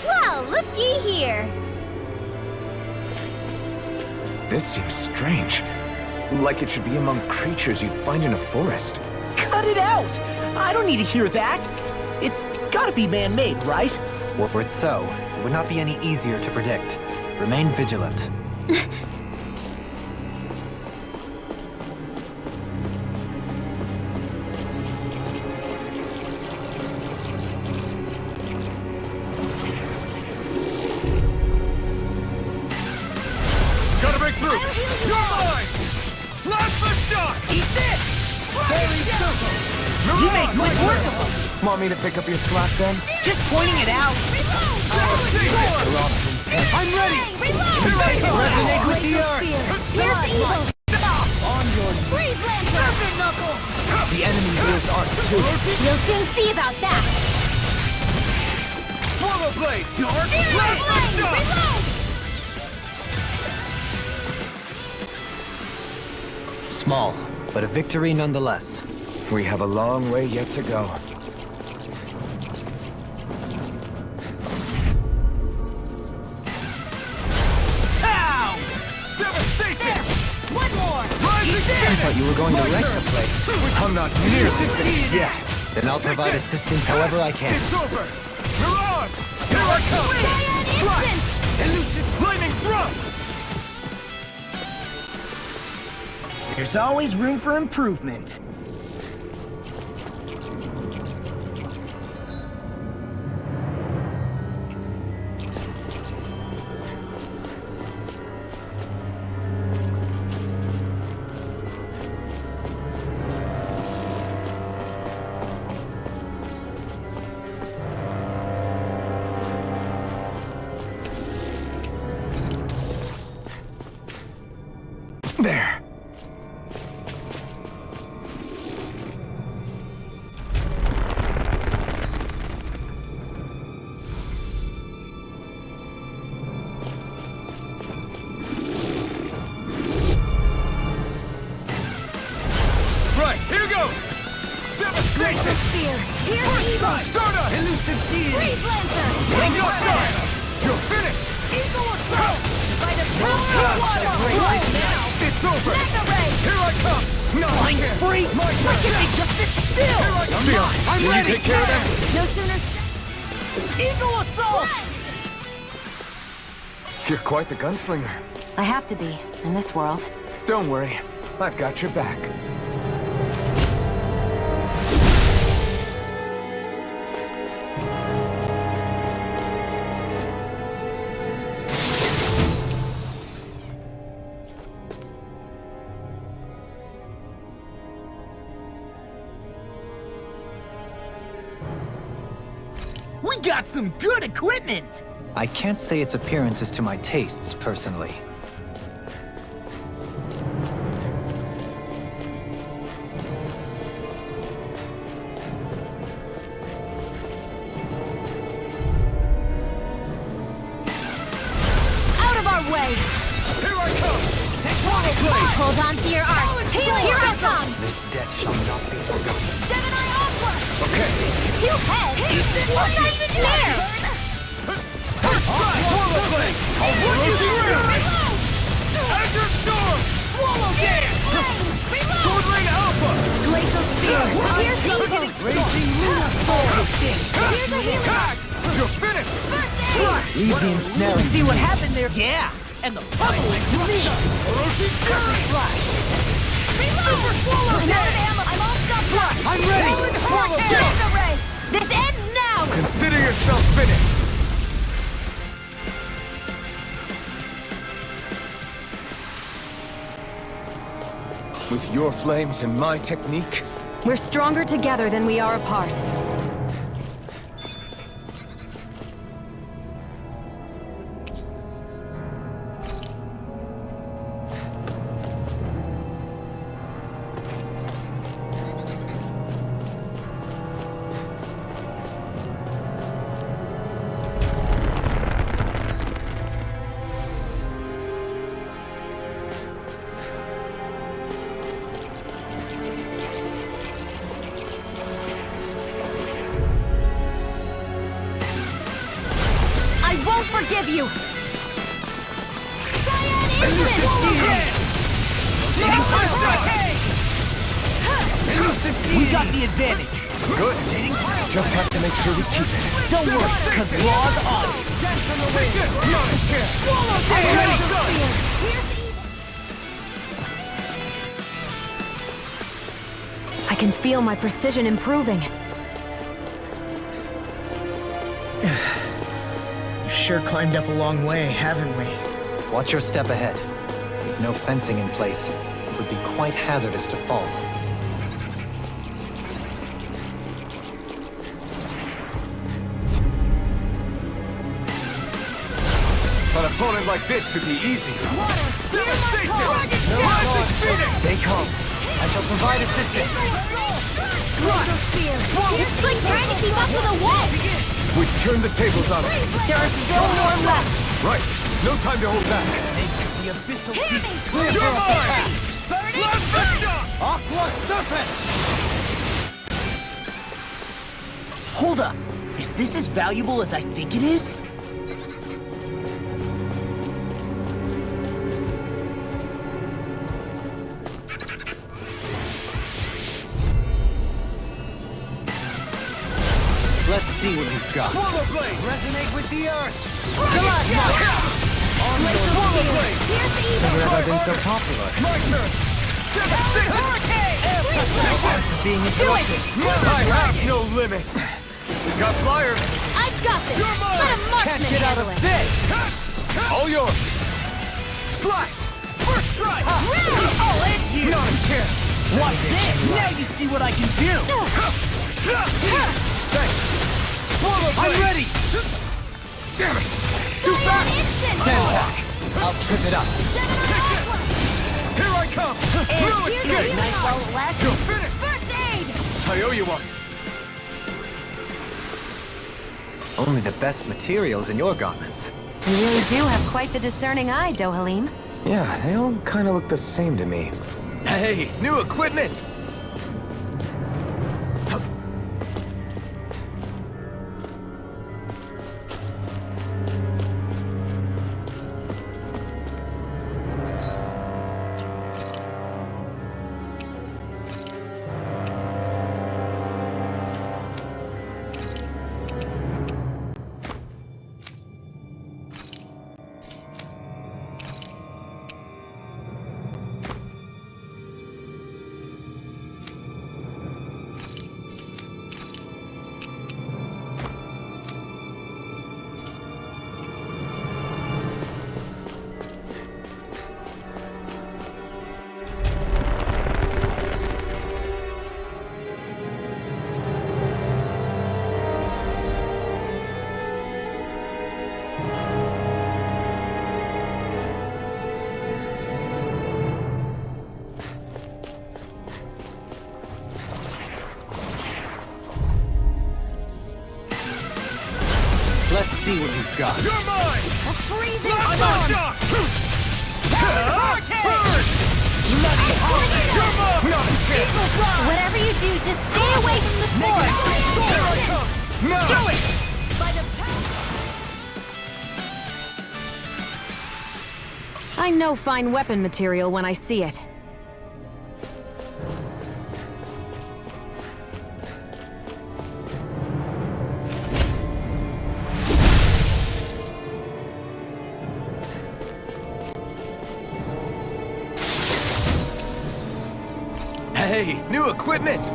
Well, looky here. This seems strange. Like it should be among creatures you'd find in a forest. Cut it out! I don't need to hear that! It's gotta be man-made, right? Were it so, it would not be any easier to predict. Remain vigilant. Gotta break through! You're mine! Slap the shot! Eat this! Fairy circle! You make quick work of them! Want me to pick up your slack then? Just pointing it out! I'm ready! Here I come! Resonate with the earth! Here's evil! On your Freeze lantern! knuckle! The enemy wields art too. You'll soon see about that! Swallow blade! Dark! Reload! Reload! Small, but a victory nonetheless. We have a long way yet to go. Ow! Devastation! thought you were going to wreck the place. I'm not nearly finished yet. Then I'll provide assistance however I can. It's over! Mirage! Here I come! Flash! Elusive flaming thrust! There's always room for improvement. There. Right, here goes! Devastation! Spear! Here's the Eagle! Stardust! Elusive deity! Freeze Lancer! On your side! You're finished! Eagle Assault! By the power of water! Slow now! It's over! Mega Ray! Here I come! No! Flying freeze! My Why turn! can't they just sit still? Here I come! I'm Can ready! you take care of that? No sooner... Eagle Assault! You're quite the gunslinger. I have to be, in this world. Don't worry, I've got your back. We got some good equipment! I can't say its appearance is to my tastes, personally. Out of our way! Here I come! Hold on to your arc! Here I come! This debt shall not be forgotten. Gemini Aqua! Okay. Two heads! What's that even there? Swallow blade! I'll work you through! Azure Storm! Swallow Dance! Sword Rain Alpha! Glacial Spear! Here's the Eagle! Raging Moon Force! Here's a healing! Hack! You're finished! Leave the ensnaring. See what happened there? Yeah! And the public to me! Orochi Fury! Super Swallow! I'm out of ammo! I'm all stuffed up! I'm ready! Swallow Mega Ray! This ends now! Consider yourself finished. With your flames and my technique, We're stronger together than we are apart. I won't forgive you! We got the advantage! good. Just have to make sure we keep it. Don't worry, because law's on it! Take this! Not a chance! I can feel my precision improving. We've sure climbed up a long way, haven't we? Watch your step ahead. With no fencing in place, it would be quite hazardous to fall. An opponent like this should be easy. Devastation! Rise is Phoenix! Stay calm. I shall provide assistance. It's like trying to keep up with a wolf! We've turned the tables on it. There are still more left! Right. No time to hold back. The abyssal Hit me! You're mine! Blast the shot! Aqua Serpent! Hold up! Is this as valuable as I think it is? see what we've got. Swallow blade! Resonate with the earth! Swallow blade! Never have I been so popular. My turn! Hurricane! Being it! I have no limits! We've got flyers! I've got this! You're mine! Let a marksman Can't get out of handle it. this! All yours! Slash! First strike! Oh, it's you! Not a chance! Watch this! Now you see what I can do! Thanks! Swallow blade! I'm ready! Damn it! Too fast! Stand back! I'll trip it up. Here I come! No escape! Nice while it lasts. You're finished! First aid! I owe you one. Only the best materials in your garments. You really do have quite the discerning eye, Dohalim. Yeah, they all kind of look the same to me. Hey, new equipment! Let's see what we've got. You're mine! A freezing I'm storm! on shock! Burn! You're mine! Not a chance! Whatever you do, just stay away from the storm! Here I come! Now! Do it! By the I know fine weapon material when I see it. Hey, new equipment!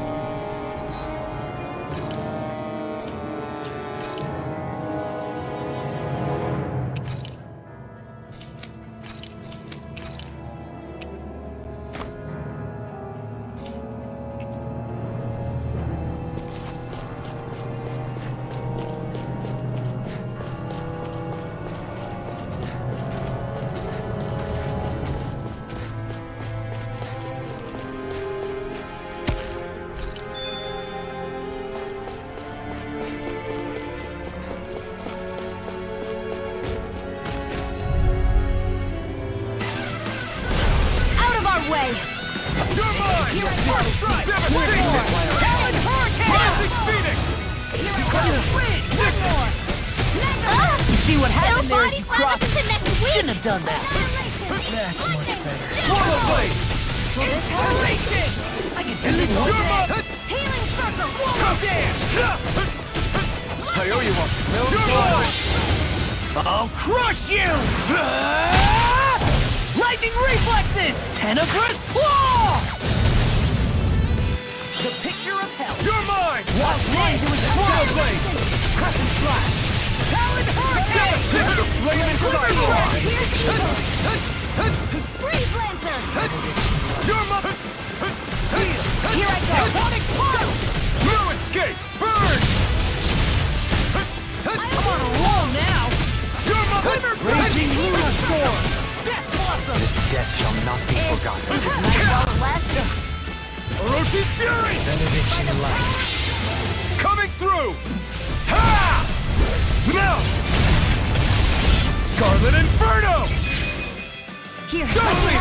Way. You're mine! Here I go. First strike! Devastation! Talon Hurricane! Classic Phoenix! Here I go. One more. You see what happened there as body you slam crossed? us into next week. Shouldn't have done that. That's much better. Swallow blade! Inspiration! I can do this all You're day. mine! Healing circle. Swallow dance! I owe you one. You're mine! I'll crush you! Lightning reflexes! Tenebrous claw! The picture of hell. You're mine! Watch this! Swallow blade! Crescent slash! Talon Hurricane! Flaming Cyborg! Here's evil. Freeze Lancer. You're mine! Here I go. Sonic Pulse! No escape! Burn! I'm on a roll now! You're mine! Raging Luna Storm! Death Blossom! This death shall not be forgotten. Orochi's Fury! Benediction light. Coming through! Ha! Now! Scarlet Inferno! Here. Dudley!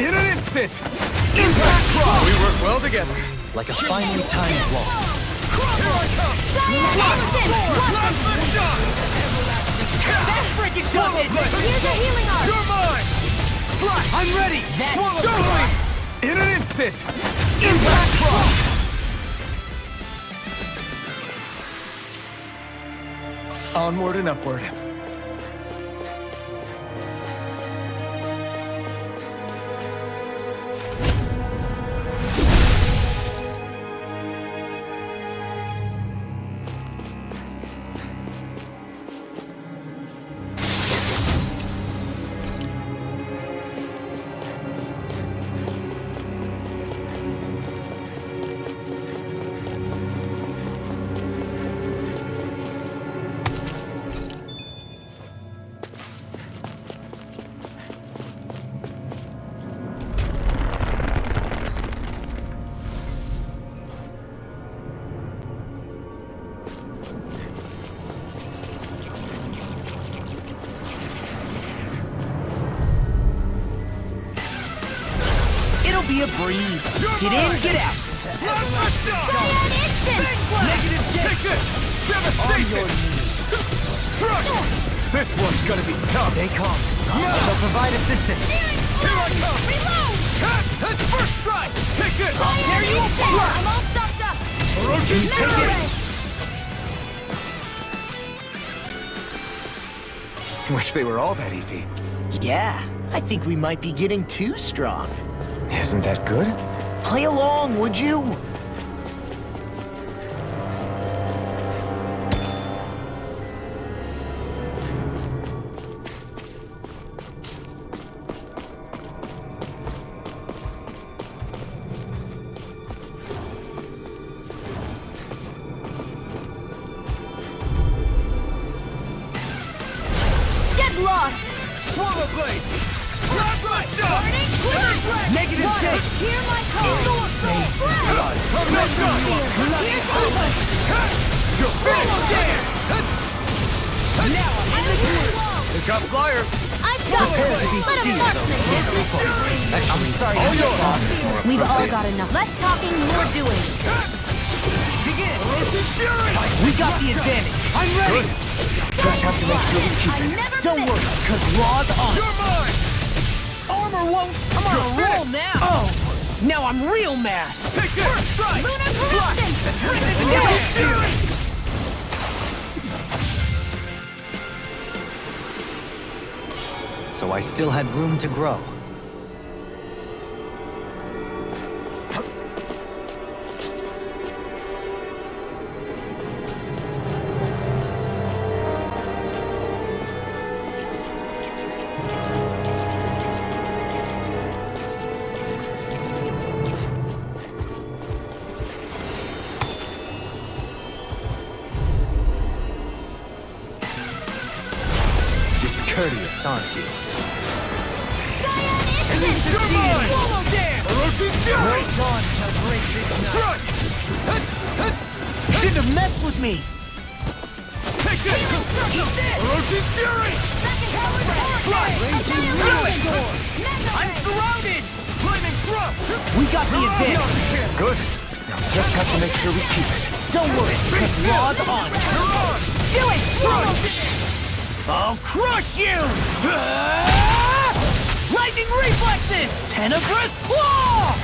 In an instant! Impact Claw! We work well together. Like a finely timed waltz. Here I come! Blast the shot! That's freaking something! Here's a healing arm. You're mine! Slash! I'm ready! Swallow Dudley! In an instant! Impact Claw! Onward and upward. Be a breeze. Get in, get out. Cyan instant! Negative take it! Devastation! Struck! This one's gonna be tough. Stay calm. They'll provide assistance. Here I come! Reload! That's first strike! Take it! There you are! I'm all stopped up! Orochi, take it! Wish they were all that easy. Yeah, I think we might be getting too strong. Isn't that good? Play along, would you? Get lost! Swallow blade! Slap my shot! Negative take! Hear my call! I'm not done! You're finished! There! Now I'm in the groove! They got flyers! I've got it! Let him marksman! I'm sorry. All yours! We've all got enough. Less talking, more doing. Begin! Orochi Fury! We got the advantage! I'm ready! Just have to make sure we keep I it. never Don't miss. worry, cause Raw's on! You're mine! Armor won't! I'm on a roll now! Oh! Now I'm real mad! Take it! First strike! Lunar corruption! Orochi Fury! So I still had room to grow. Discourteous, aren't you? You're mine! Swallow dam! Orochi Fury! Done to break this night! Strike! Shouldn't have messed with me! Take this! Orochi Fury! I'm surrounded! Lightning thrust! We got the advantage! Good. Now just have to make sure we keep it. Don't worry, because Raw's on! You're on! Do it! I'll crush you! Lightning reflexes! Tenebrous claw!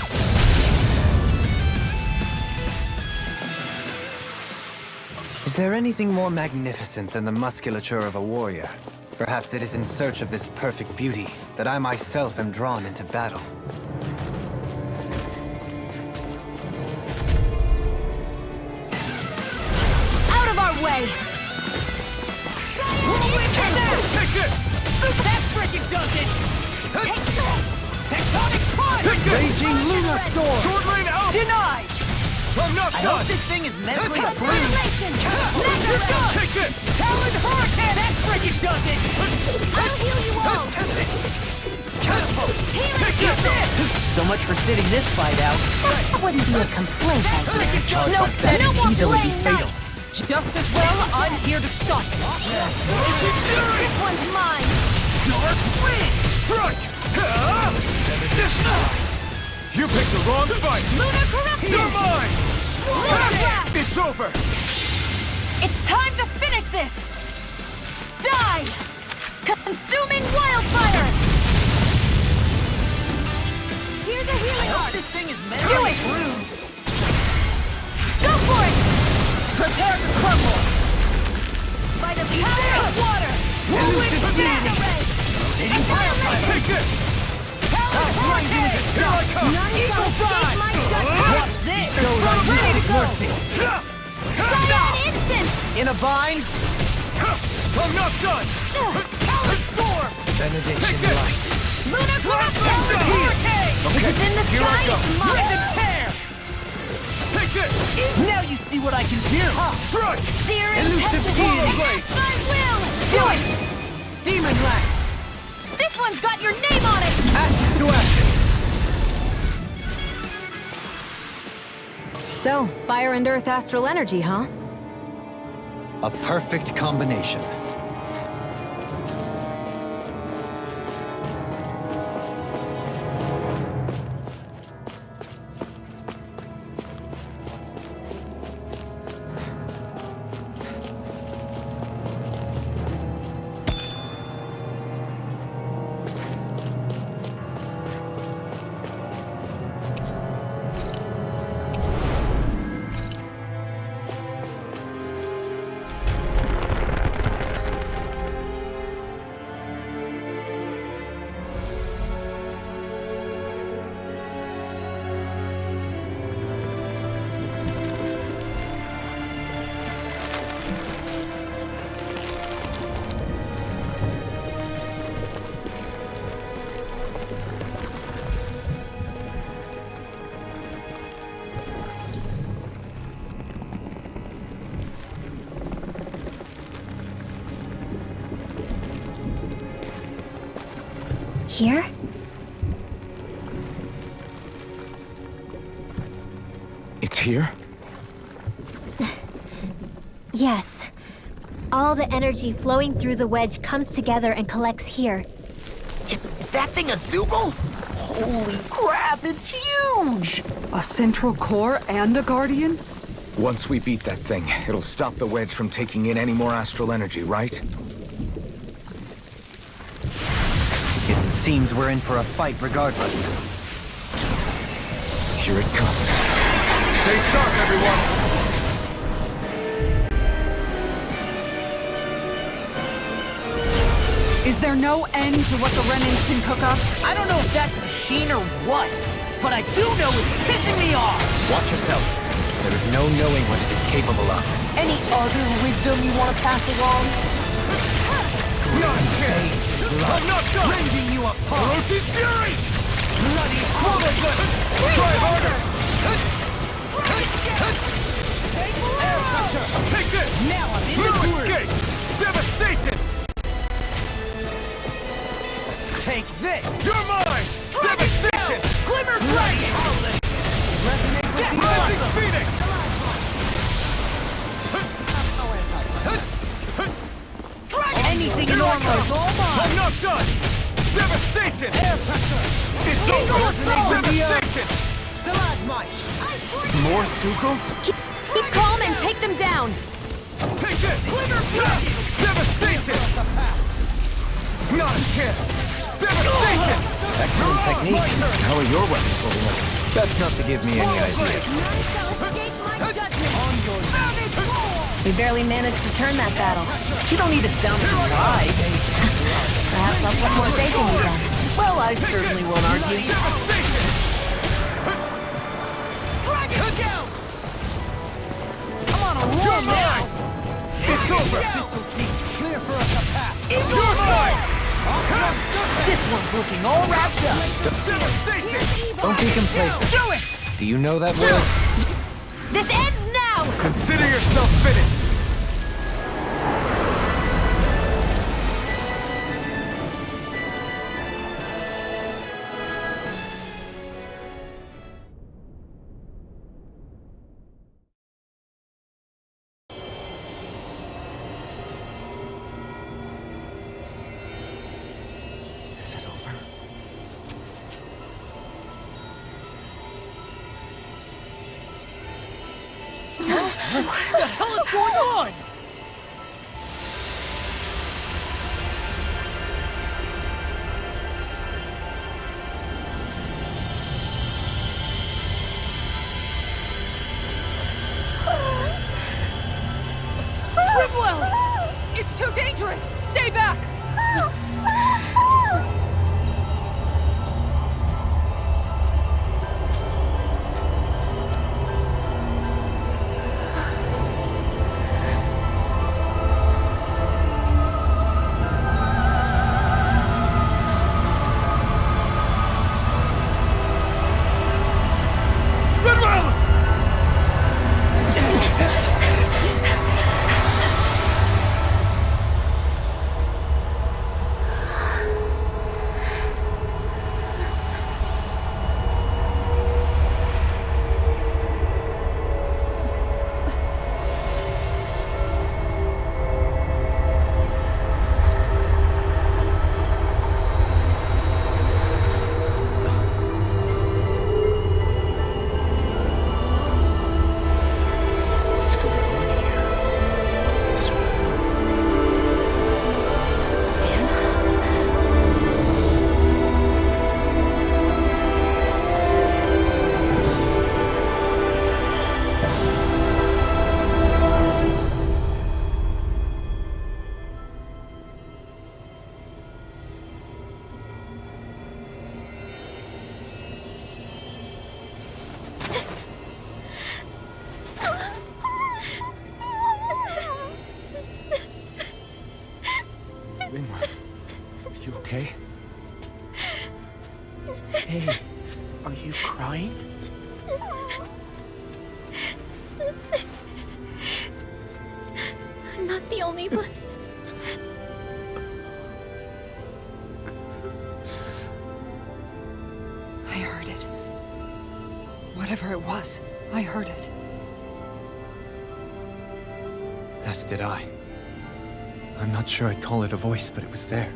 Is there anything more magnificent than the musculature of a warrior? Perhaps it is in search of this perfect beauty that I myself am drawn into battle. Out of our way! Take it! That frickin' does it! Tectonic punch! Take it! Raging lunar storm! Sword rain out! Denied! I'm not I done! hope this thing is mentally You're bruised! done! Take it! Talon Hurricane! That frickin' does it! I'll heal you all! Take it! So much for sitting this fight out. That wouldn't be a complaint, I think. No, that no more easily be playing fatal. nice. Just as well, I'm here to stop it. This one's mine. Dark wind! Strike! You picked the wrong fight! Lunar corruption! You're mine! Lunar blast! It's over! It's time to finish this! Die! Consuming wildfire! Here's a healing arc! This thing is Do mentally it! bruised. Go for it! Prepare to crumble. By the Eagle Prime! Watch this! Ready to go! Mercy. Stop! Instant! In a bind? I'm not done! Talent Storm! Benediction light. Lunar Crossover Hurricane! Okay, It's in the here I sky, go. it's mine! Rip and tear! Take this! Now you see what I can do! Strike! Sear Elusive intensity! swallow blade! I will! Do it! Demon Lance! This one's got your name on it! Ashes to ashes! So, fire and earth astral energy, huh? A perfect combination. Here? It's here? Yes. All the energy flowing through the wedge comes together and collects here. Is that thing a Zoogle? Holy crap, it's huge! A central core and a guardian? Once we beat that thing, it'll stop the wedge from taking in any more astral energy, right? It seems we're in for a fight regardless. Here it comes. Stay sharp, everyone! Is there no end to what the Renans can cook up? I don't know if that's a machine or what, but I do know it's pissing me off! Watch yourself. There is no knowing what it is capable of. Any other wisdom you want to pass along? Not again! I'm not done! Rending you apart! Orochi's Fury! Bloody swallow gun! Try harder! Air pressure! Take this! Now I'm in the Blue groove! escape! Devastation! Take this! You're mine! Devastation! Glimmer Dragon! Rising Phoenix! Anything normal is all mine! I'm not done! Devastation! Air pressure! It's over! Devastation! Stalagmite! More Zoogles? Keep calm and take them down! Take this! Devastation! Not a chance! Devastation! Excellent technique. How are your weapons holding up? That's not to give me any ideas. We barely managed to turn that battle. You don't need to sound surprised. Perhaps I'll put more faith in you then. Well, I certainly won't argue. Dragon Scout! I'm on a roll now! It's over! Clear for us a path! You're mine! This one's looking all wrapped up! Devastation! Don't be complacent. Do it! Do you know that word? This ends now! Consider yourself finished! Is it over? What the hell is going on? It's too dangerous! Stay back! okay? Hey, are you crying? I'm not the only one. I heard it. Whatever it was, I heard it. As did I. I'm not sure I'd call it a voice, but it was there.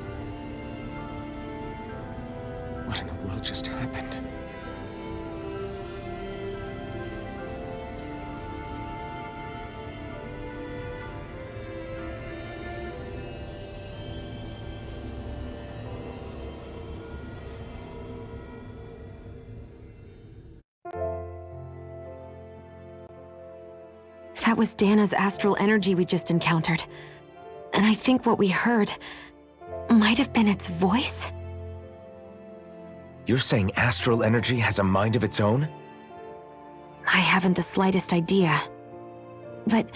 What in the world just happened? That was Dana's astral energy we just encountered. And I think what we heard might have been its voice? You're saying astral energy has a mind of its own? I haven't the slightest idea. But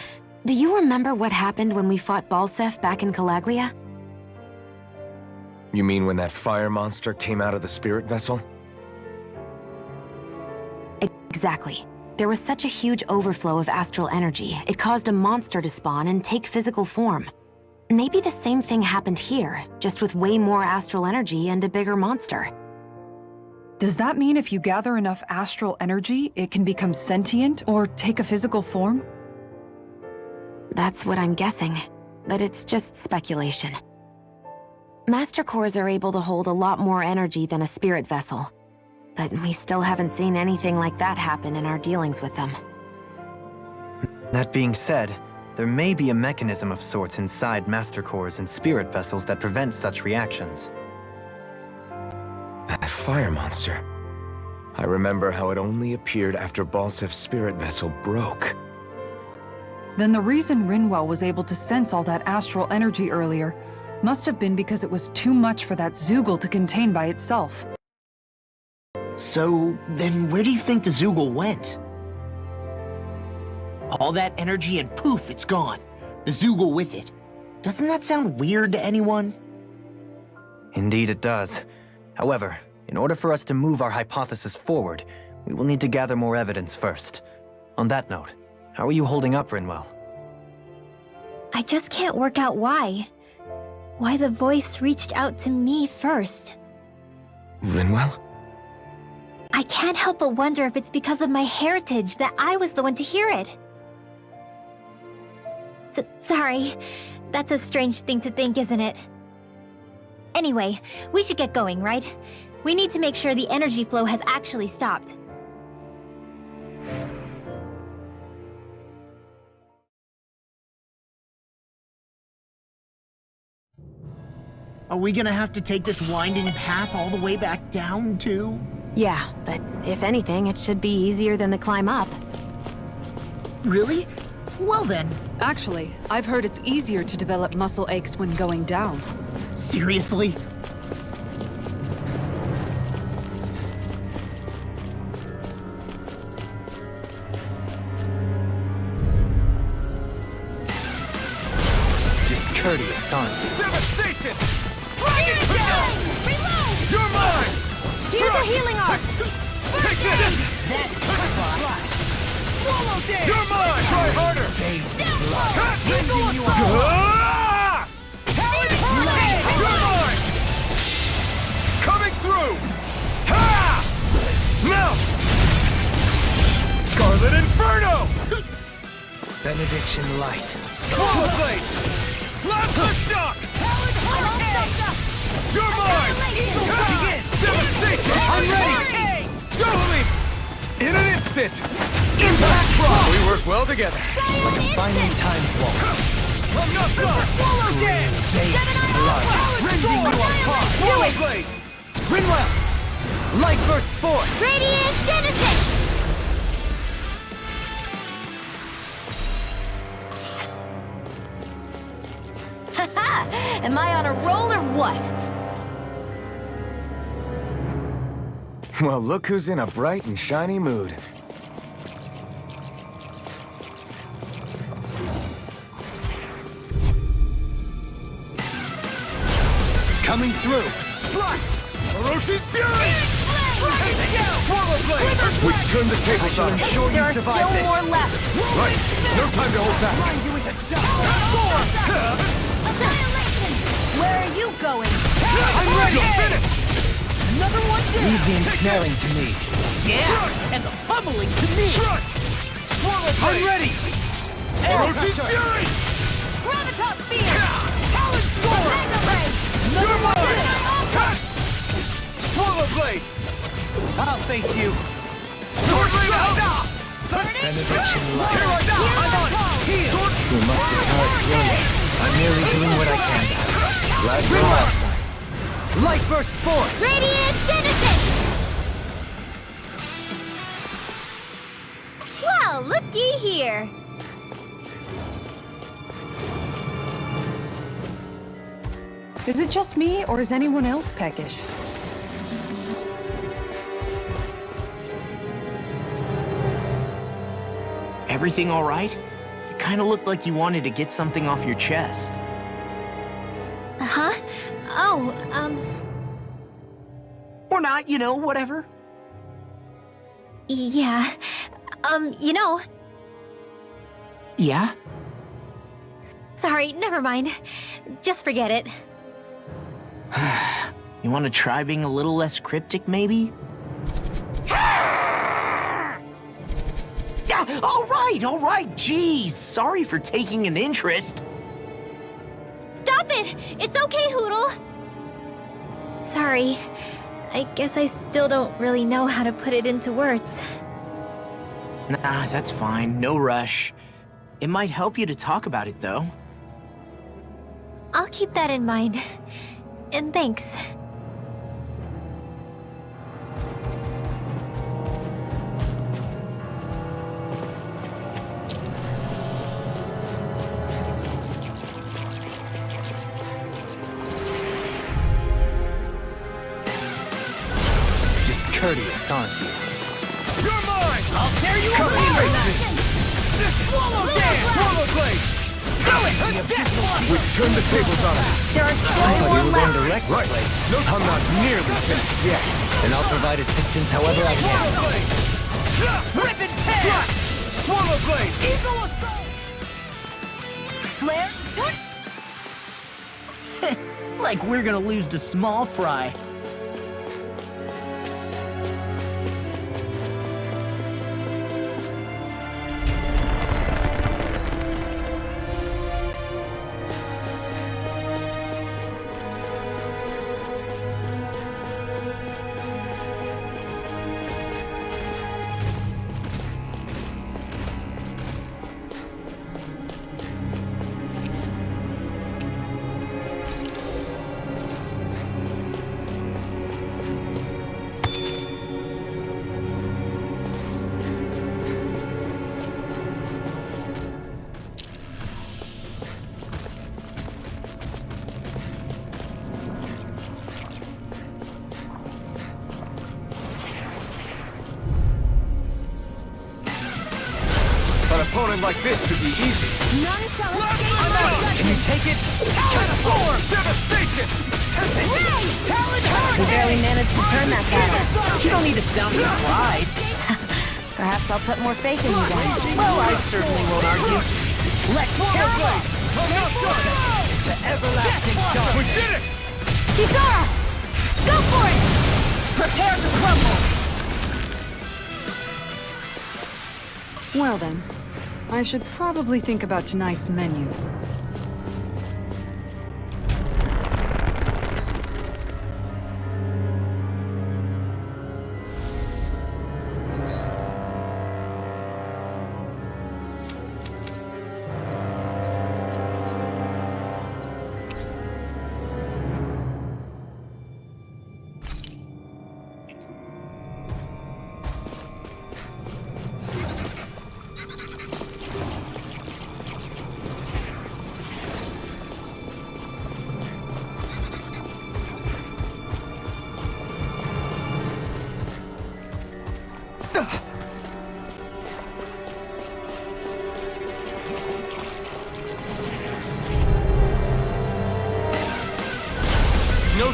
do you remember what happened when we fought Balsef back in Calaglia? You mean when that fire monster came out of the spirit vessel? Exactly. There was such a huge overflow of astral energy, it caused a monster to spawn and take physical form. Maybe the same thing happened here, just with way more astral energy and a bigger monster. Does that mean if you gather enough astral energy, it can become sentient or take a physical form? That's what I'm guessing, but it's just speculation. Master cores are able to hold a lot more energy than a spirit vessel, but we still haven't seen anything like that happen in our dealings with them. That being said, there may be a mechanism of sorts inside Master Cores and spirit vessels that prevent such reactions. That fire monster. I remember how it only appeared after Balsef's spirit vessel broke. Then the reason Rinwell was able to sense all that astral energy earlier must have been because it was too much for that Zoogle to contain by itself. So, then where do you think the Zoogle went? All that energy and poof, it's gone. The Zoogle with it. Doesn't that sound weird to anyone? Indeed it does. However, in order for us to move our hypothesis forward, we will need to gather more evidence first. On that note, how are you holding up, Rinwell? I just can't work out why. Why the voice reached out to me first. Rinwell? I can't help but wonder if it's because of my heritage that I was the one to hear it. Sorry. That's a strange thing to think, isn't it? Anyway, we should get going, right? We need to make sure the energy flow has actually stopped. Are we gonna have to take this winding path all the way back down, too? Yeah, but if anything, it should be easier than the climb up. Really? Well then. Actually, I've heard it's easier to develop muscle aches when going down. Seriously? Discourteous, aren't you? Devastation! Dragon Down! Reload! You're mine! Use a healing arc! Take this! Swallow this! You're mine! Try harder! Ah! You're mine! Coming through! Ha! Melt! Scarlet Inferno! Benediction Light. Swallow Blade! Plasma Shock! You're mine! Ha! Devastation! I'm ready! Double Leap! In an instant! Impact Rock! We work well together. Finding time walk. I'm not done! Swallow Dance! Rending you apart! Swallow Blade! Rinwell! Light Burst Force! Radiant Genesis! Am I on a roll or what? Well, look who's in a bright and shiny mood. Coming through. Slash! Oroshi's Fury! Swallow Blade! We've turned the tables on him. Sure There you are survived still it. more left. Right. No time to hold back. Annihilation! Where are you going? I'm ready! Finish! Another one down. Leave the ensnaring to me. Yeah, and the pummeling to me. Swallow Blade! I'm ready! Oroshi's Fury! Gravitas Spear! Talon Sword! Mega Ray! You're mine! Swallow Blade! I'll face you. Sword Blade out! Benediction lies. Here I go! I'm on it! Heal! You must be brilliant. I'm merely doing what I can. Glad you're awesome. Light burst forth! Radiant Genesis! Well, looky here. Is it just me, or is anyone else peckish? Everything all right? You kind of looked like you wanted to get something off your chest. Huh? Oh, Or not, you know, whatever. yeah. You know, Yeah? sorry, never mind. Just forget it. You want to try being a little less cryptic, maybe? All right, geez. Sorry for taking an interest. Stop it! It's okay, Hoodle! Sorry. I guess I still don't really know how to put it into words. Nah, that's fine. No rush. It might help you to talk about it, though. I'll keep that in mind. And thanks. Discourteous, aren't you? You're mine! I'll tear you Come apart! face me! This Swallow Dance! Swallow Blade! Do it! We've turned the tables on him. There are still more left. direct Right. No, I'm not nearly finished yet. and I'll provide assistance however I can. Swallow Blade! Rip and tear! Swallow Blade! Eagle assault! Flare? Like we're gonna lose to Small Fry. An opponent like this should be easy. None shall escape I'm my out! Can you judgment. take it? Transform! Devastation! We barely managed to turn that battle. You don't need to sound surprised. Perhaps I'll put more faith in you guys. Well, I certainly won't argue. Let's tear it up! It's The everlasting dark. We did it! Kisara! Go for it! Prepare to crumble! Well then, I should probably think about tonight's menu.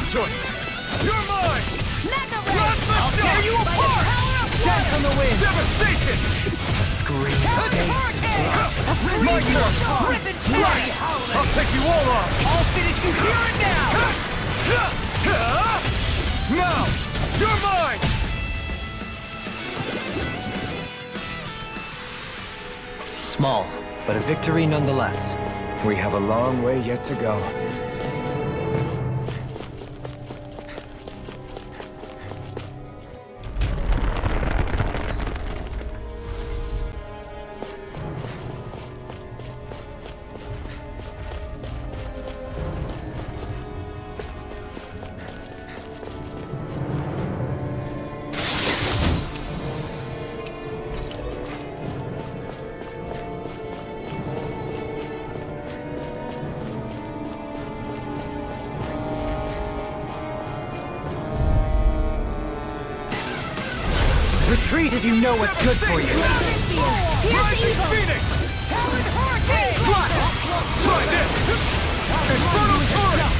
choice! You're mine! I'll tear you apart! Dance on the wind! Devastation! Scream. My turn! Right! I'll take you all on! I'll finish you here and now! Now! You're mine! Small, but a victory nonetheless. We have a long way yet to go. Retreat if you know what's good for you. Rising Phoenix! Try this! Inferno Torrent!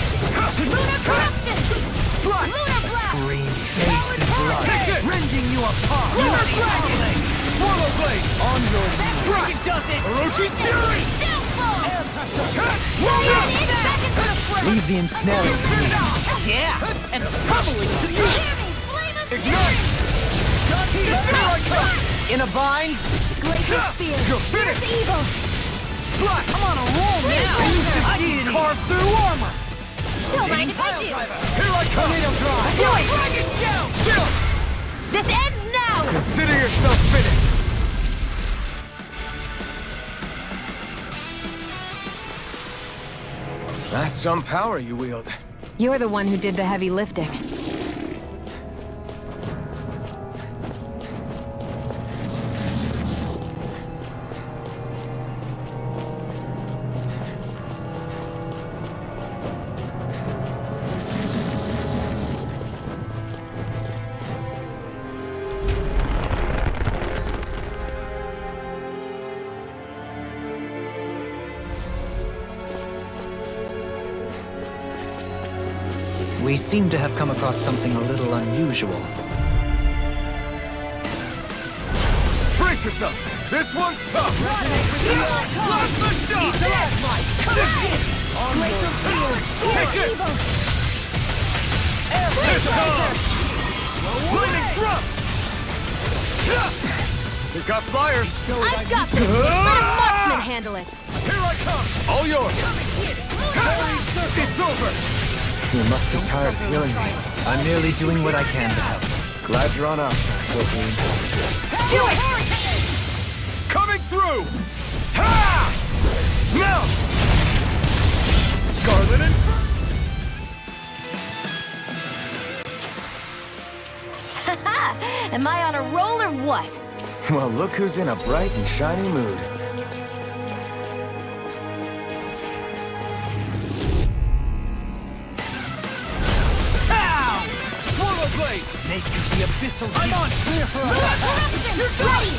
Slash! Scream faith and blood. Take it! Rending you apart! Lunar Dragon! Swallow Blade! On your Strike does it! Orochi's Fury! Leave the ensnaring to me. Yeah! And the pummeling to you! Ignite! Here I come! In a bind? Glacier Spear. You're finished! Evil. Slash! I'm on a roll now! I can carve through armor! Don't mind if I do. Here I come! Do it. Dragon Shout! Chill! This ends now. Consider yourself finished! That's some power you wield. You're the one who did the heavy lifting. We seem to have come across something a little unusual. Brace yourselves! This one's tough! Slash the shot! Take it! Let's go! Lightning thrust! We got flyers! I've got this! Let a marksman handle it! Here I come! All yours! It's over! You must be tired of healing me. I'm merely doing what I can to help. Glad you're on our side, Wolverine. Do it! Coming through! Ha! Now! Scarlet and... Haha! Am I on a roll or what? Well, look who's in a bright and shiny mood. Make the abyssal I'm on clear for You're ready.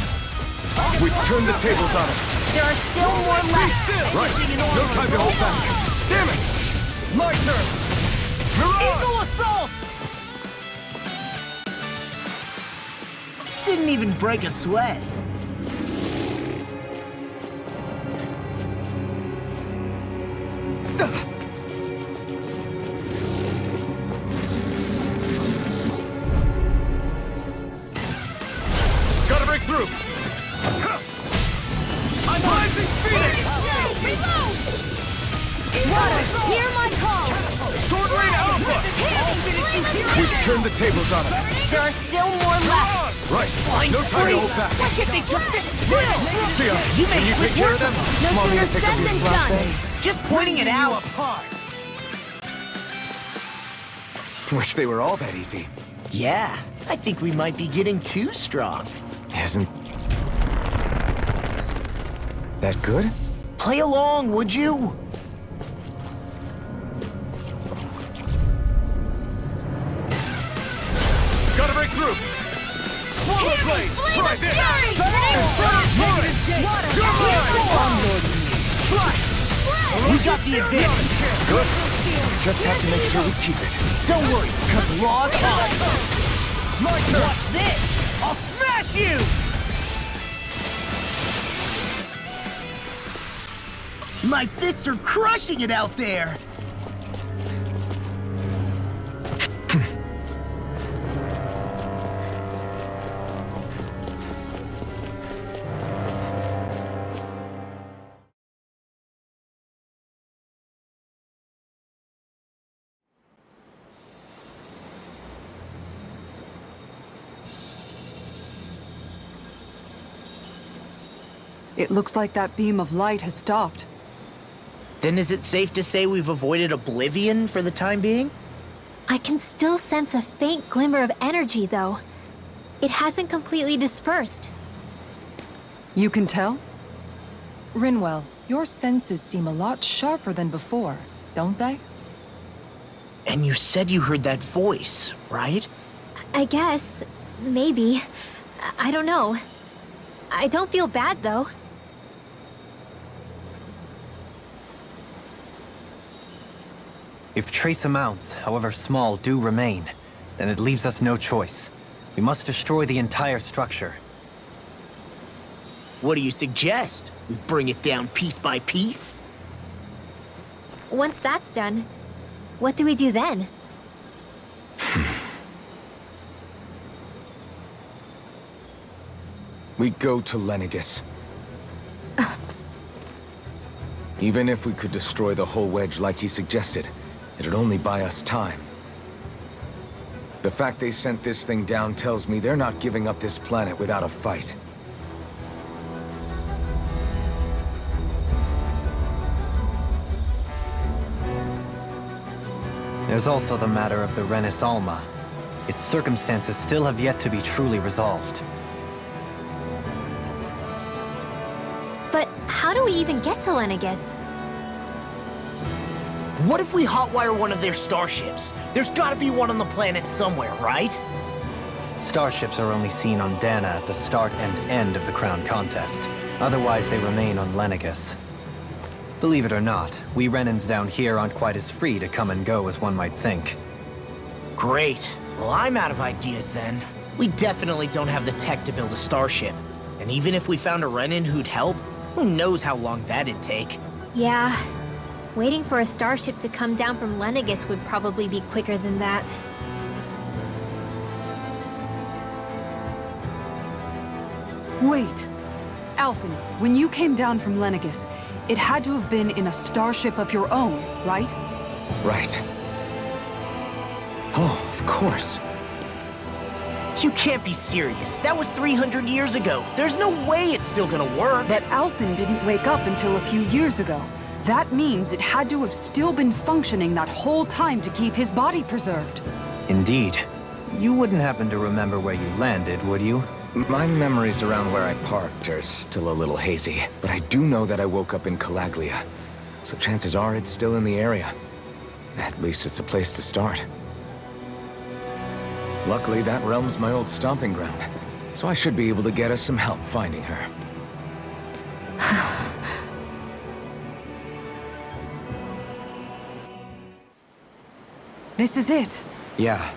We've turned the tables on him. There are still more left. Right! No time to hold back! Damn it! My turn! Mirage! Assault! Didn't even break a sweat. Gotta break through! I'm Rising Phoenix! Reload. Water, hear my call. Sword Rain Alpha! We've turned the tables on him. There are still more left. Right, no time to hold back. Why can't they just sit still? See ya. Can you take care of them? No Want me sooner to pick up said your than slack done. day? Just pointing it out. Apart. Wish they were all that easy. Yeah, I think we might be getting too strong. Isn't that good? Play along, would you? Gotta break through! Swallow Blade! Try this! You're mine! We got the advantage. Good. just have to make sure we keep it. Don't worry, because law's hard. My turn! What's this? I'll smash you! My fists are crushing it out there! It looks like that beam of light has stopped. Then is it safe to say we've avoided oblivion for the time being? I can still sense a faint glimmer of energy, though. It hasn't completely dispersed. You can tell? Rinwell, your senses seem a lot sharper than before, don't they? And you said you heard that voice, right? I guess. Maybe. I don't know. I don't feel bad, though. If trace amounts, however small, do remain, then it leaves us no choice. We must destroy the entire structure. What do you suggest? We bring it down piece by piece? Once that's done, what do we do then? We go to Lenegis. Even if we could destroy the whole wedge like he suggested, it'd only buy us time. The fact they sent this thing down tells me they're not giving up this planet without a fight. There's also the matter of the Renis Alma. Its circumstances still have yet to be truly resolved. But how do we even get to Lenegis? What if we hotwire one of their starships? There's gotta be one on the planet somewhere, right? Starships are only seen on Dana at the start and end of the Crown Contest. Otherwise, they remain on Lenegis. Believe it or not, we Renans down here aren't quite as free to come and go as one might think. Great. Well, I'm out of ideas then. We definitely don't have the tech to build a starship. And even if we found a Renin who'd help, who knows how long that'd take. Yeah. Waiting for a starship to come down from Lenegis would probably be quicker than that. Wait. Alphen, when you came down from Lenegis, it had to have been in a starship of your own, right? Right. Oh, of course. You can't be serious. That was 300 years ago. There's no way it's still gonna work. That Alphen didn't wake up until a few years ago. That means it had to have still been functioning that whole time to keep his body preserved. Indeed. You wouldn't happen to remember where you landed, would you? My memories around where I parked are still a little hazy, but I do know that I woke up in Calaglia, so chances are it's still in the area. At least it's a place to start. Luckily, that realm's my old stomping ground, so I should be able to get us some help finding her. This is it. Yeah.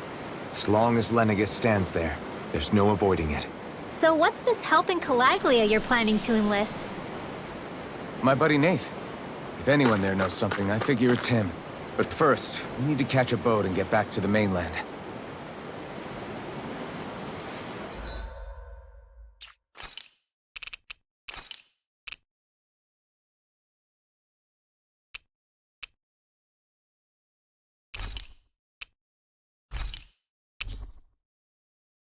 As long as Lenegis stands there, there's no avoiding it. So what's this help in Calaglia you're planning to enlist? My buddy Nath. If anyone there knows something, I figure it's him. But first, we need to catch a boat and get back to the mainland.